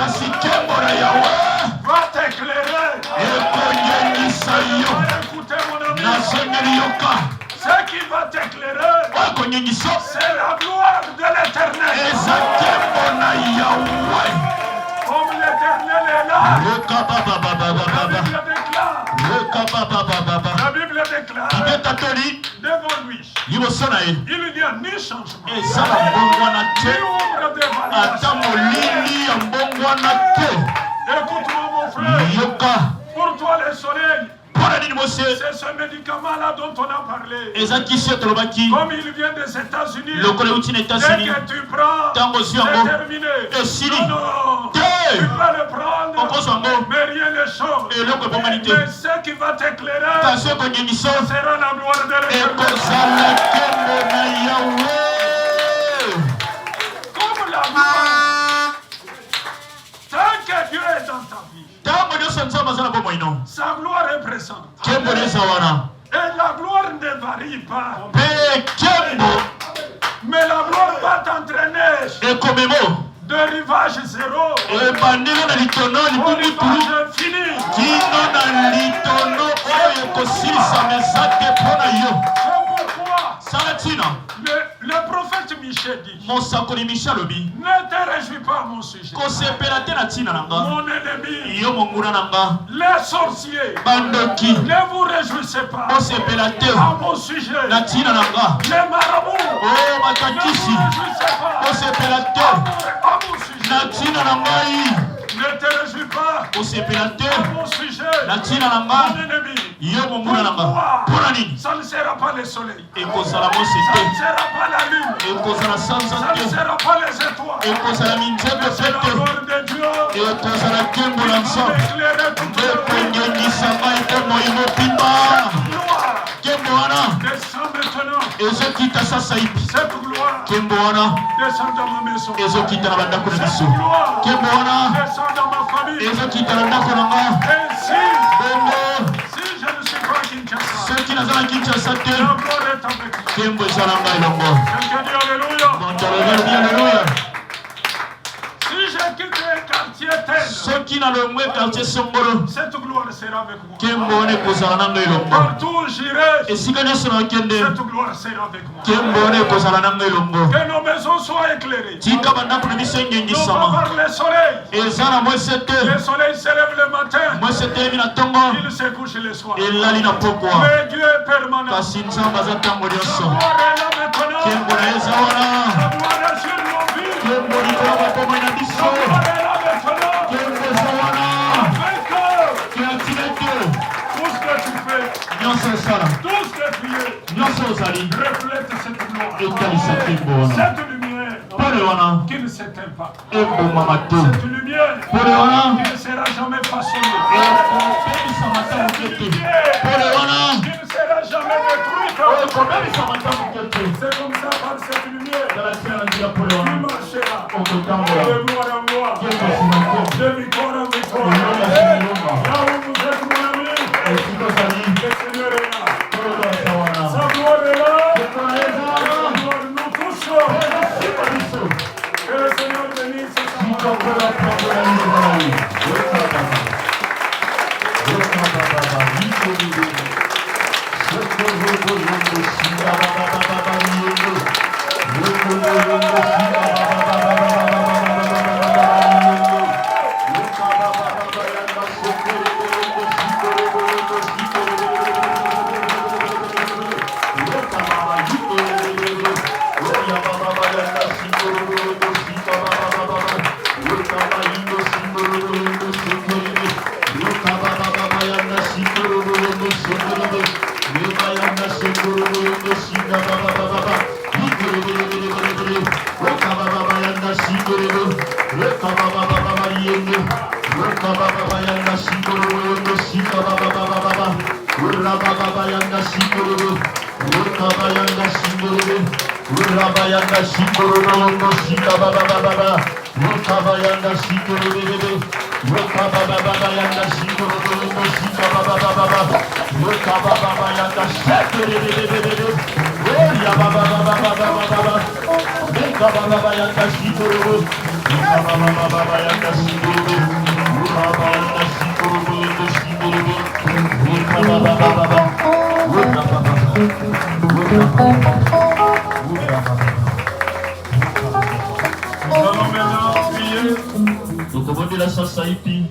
va t'éclairer. Écoutez mon ami. Ce qui va t'éclairer, c'est la gloire de l'Éternel. Comme l'Éternel est là, la Bible déclare devant lui, il n'y a ni changement, ni ombre de variation. Écoute-moi mon frère, pour toi le soleil, c'est ce médicament-là dont on a parlé. Comme il vient des États-Unis, dès que tu prends, c'est terminé. Non, tu vas le prendre, mais rien ne change. Mais ce qui va t'éclairer, ce sera la gloire de l'Éternel. Sa gloire est présente. Kembo neza wana. Et la gloire ne varie pas. Pe kembo. Mais la gloire va t'entraîner. Ekomemo. De rivage zéro. Ebandelo na litono libubu tulu. Fini. Kino na litono oyo kosilisa mesate pona yo. C'est pourquoi Salatina. le prophète Michel dit, Mosakoli Michel obi. ne te réjouis pas mon sujet. Kosepelate na tina nanga. Mon ennemi. Yo monguna nanga. Les sorciers. Bandoki. Ne vous réjouissez pas. Kosepelate. À mon sujet. Na tina nanga. Les marabouts. Oh matakisi. Ne vous réjouissez pas. Kosepelate. À mon sujet. Na tina nangai. Ne te réjouis pas. Kosepelate. À mon sujet. Na tina nanga. Mon ennemi. Yo monguna nanga. Pona nini? Ça ne sera pas le soleil. Ekozala Ça mosete. ne sera pas la lune. Ekozala Ça ne sanzante. sera pas les étoiles. Ekozala minzete C'est la fete. gloire de Dieu. Ekozala kembo na nzambe. Éclairer toute la Ekongengisanga etomo imopimba. gloire. Kembo wana. Descends maintenant. Ezokita sasa hivi. Cette gloire. Kembo wana. Descends dans ma maison. Ezokita na bandako na Cette biso. gloire. Kembo wana. Descends dans ma famille. Ezokita na ndako na nga. Et si Bongo. je ne suis pas Kinshasa, Soki naza na Kinshasa te. la gloire est avec moi. Kembo eza na ngai elongo. Quelqu'un dit Alléluia. Bantalobeli alléluia. Si je quitte un quartier tel, Soki nalongwe quartier songolo. cette gloire sera avec moi. Kembo wana ekozala na ngai elongo. Partout où j'irai, Esika nyonso nakende. cette gloire sera avec moi. Kembo wana ekozala na ngai elongo. Que nos maisons soient éclairées. Tika bandako na biso Non pas engengisama. par le soleil. Eza na mwese te. Le soleil se lève le matin, Mwese telemi na ntongo. il se couche le soir. Elali na pokwa. Mais Dieu est permanent. Kasi nzambe aza ntango La nyonso. gloire est là maintenant. Kembo na eza wana. La gloire est sur nos vies. Kembo likolo bakomoi na biso. La gloire est là maintenant. Kembo eza wana. Avec Kreativete. tout ce que tu fais, Nyonso esala. tout ce que tu es, Nyonso ozali. reflète cette gloire. Etalisa kembo wana. Cette lumière Pole wana. qui ne s'éteint pas. Ebomama te. Cette lumière Pole wana. qui ne sera jamais façonnée. Ekobebisama ntango te te. Pole wana. Qui ne sera jamais détruite. Ekobebisama ntango te te. C'est comme ça par cette lumière. Ezala nsina na nzela pole Tu wana. marcheras Okotambola. de gloire en gloire, Kembo nsima te. de victoire en victoire. Elonga nsima elonga. Là où vous êtes, mon ami, Esika ozali. le Seigneur est là. Pole wana wana. Sa gloire est là. Kembo na eza Sa wana. gloire nous touche. Sima biso. Que le Seigneur bénisse sa Sika parole. mpona pambola nini ezala ye. Yoka baba. Yoka baba. Liko libe. Soko zoko zoko sika baba baba baba yendo. Yoko yendo sika baba baba baba baba baba yendo. Yoka baba baba yanda soko yendo yendo siko yendo yendo siko yendo yendo. Yoka baba yiko yendo yendo. Oya baba baba yanda siko yendo yendo sika baba baba baba. Yoka baba yendo siko yendo yendo siko yendo. Yoka baba baba yanda siko yendo yendo siko yendo. Yoka yanda siko yendo yendo sika baba baba baba. Yiko yendo yendo yendo yendo. Yoka baba baba yanda siko yendo. Yoka baba baba yendo. Yoka baba baba yanda siko yendo sika baba baba baba. Yoka baba baba yanda siko yendo. Yoka baba yanda siko yendo. Yoka baba yanda siko yendo sika baba baba baba. Yoka baba yanda siko yendo. Yoka baba baba yanda siko yendo sika baba baba baba. Yoka baba baba yanda siko yendo. Oya baba baba baba baba. Yoka baba baba yanda siko yendo. Yoka baba baba yanda siko yendo. Yoka baba yanda siko yendo siko yendo. Yoka baba baba baba. Yoka baba baba. Nous allons maintenant prier Tokobondela sasa hivi.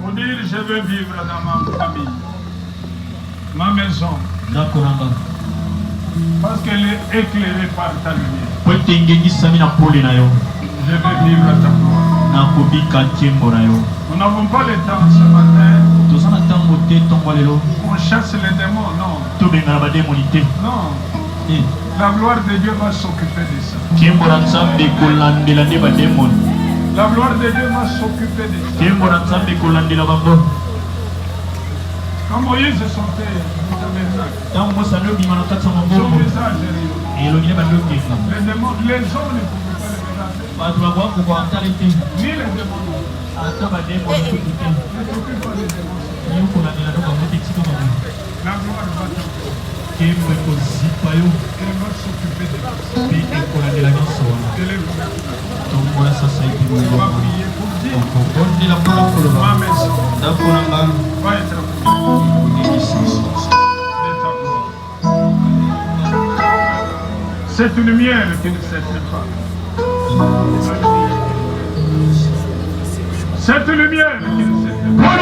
pour dire je veux vivre dans ma famille, ma maison, Ndako nanga. parce qu'elle est éclairée par ta lumière. Po ete engengisami na pole na yo. Je veux vivre ta gloire. Nakobika nkembo na yo. Nous n'avons pas le temps ce matin. Toza na ntango te ntongo ya lelo. On chasse les démons, non. Tobengana bademoni te. Non. Eh, La gloire de Dieu va s'occuper de ça. nkembo na nzambe ekolandela nde bademoni. La gloire de Dieu va s'occuper de ça. Nkembo na nzambe ekolandela bango. Quand Moïse sortait du tabernacle, Ntango mosani obima na kati ya son maboko. visage est rayonnant. Elongi ne bandokenga. Les démons, les hommes ne pouvaient pas le regarder. Bato bakoka kokwa tala te. Ni les démons. C'est une lumière qui ne s'éteint pas. C'est une lumière qui ne s'éteint pas.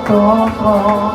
Ton grand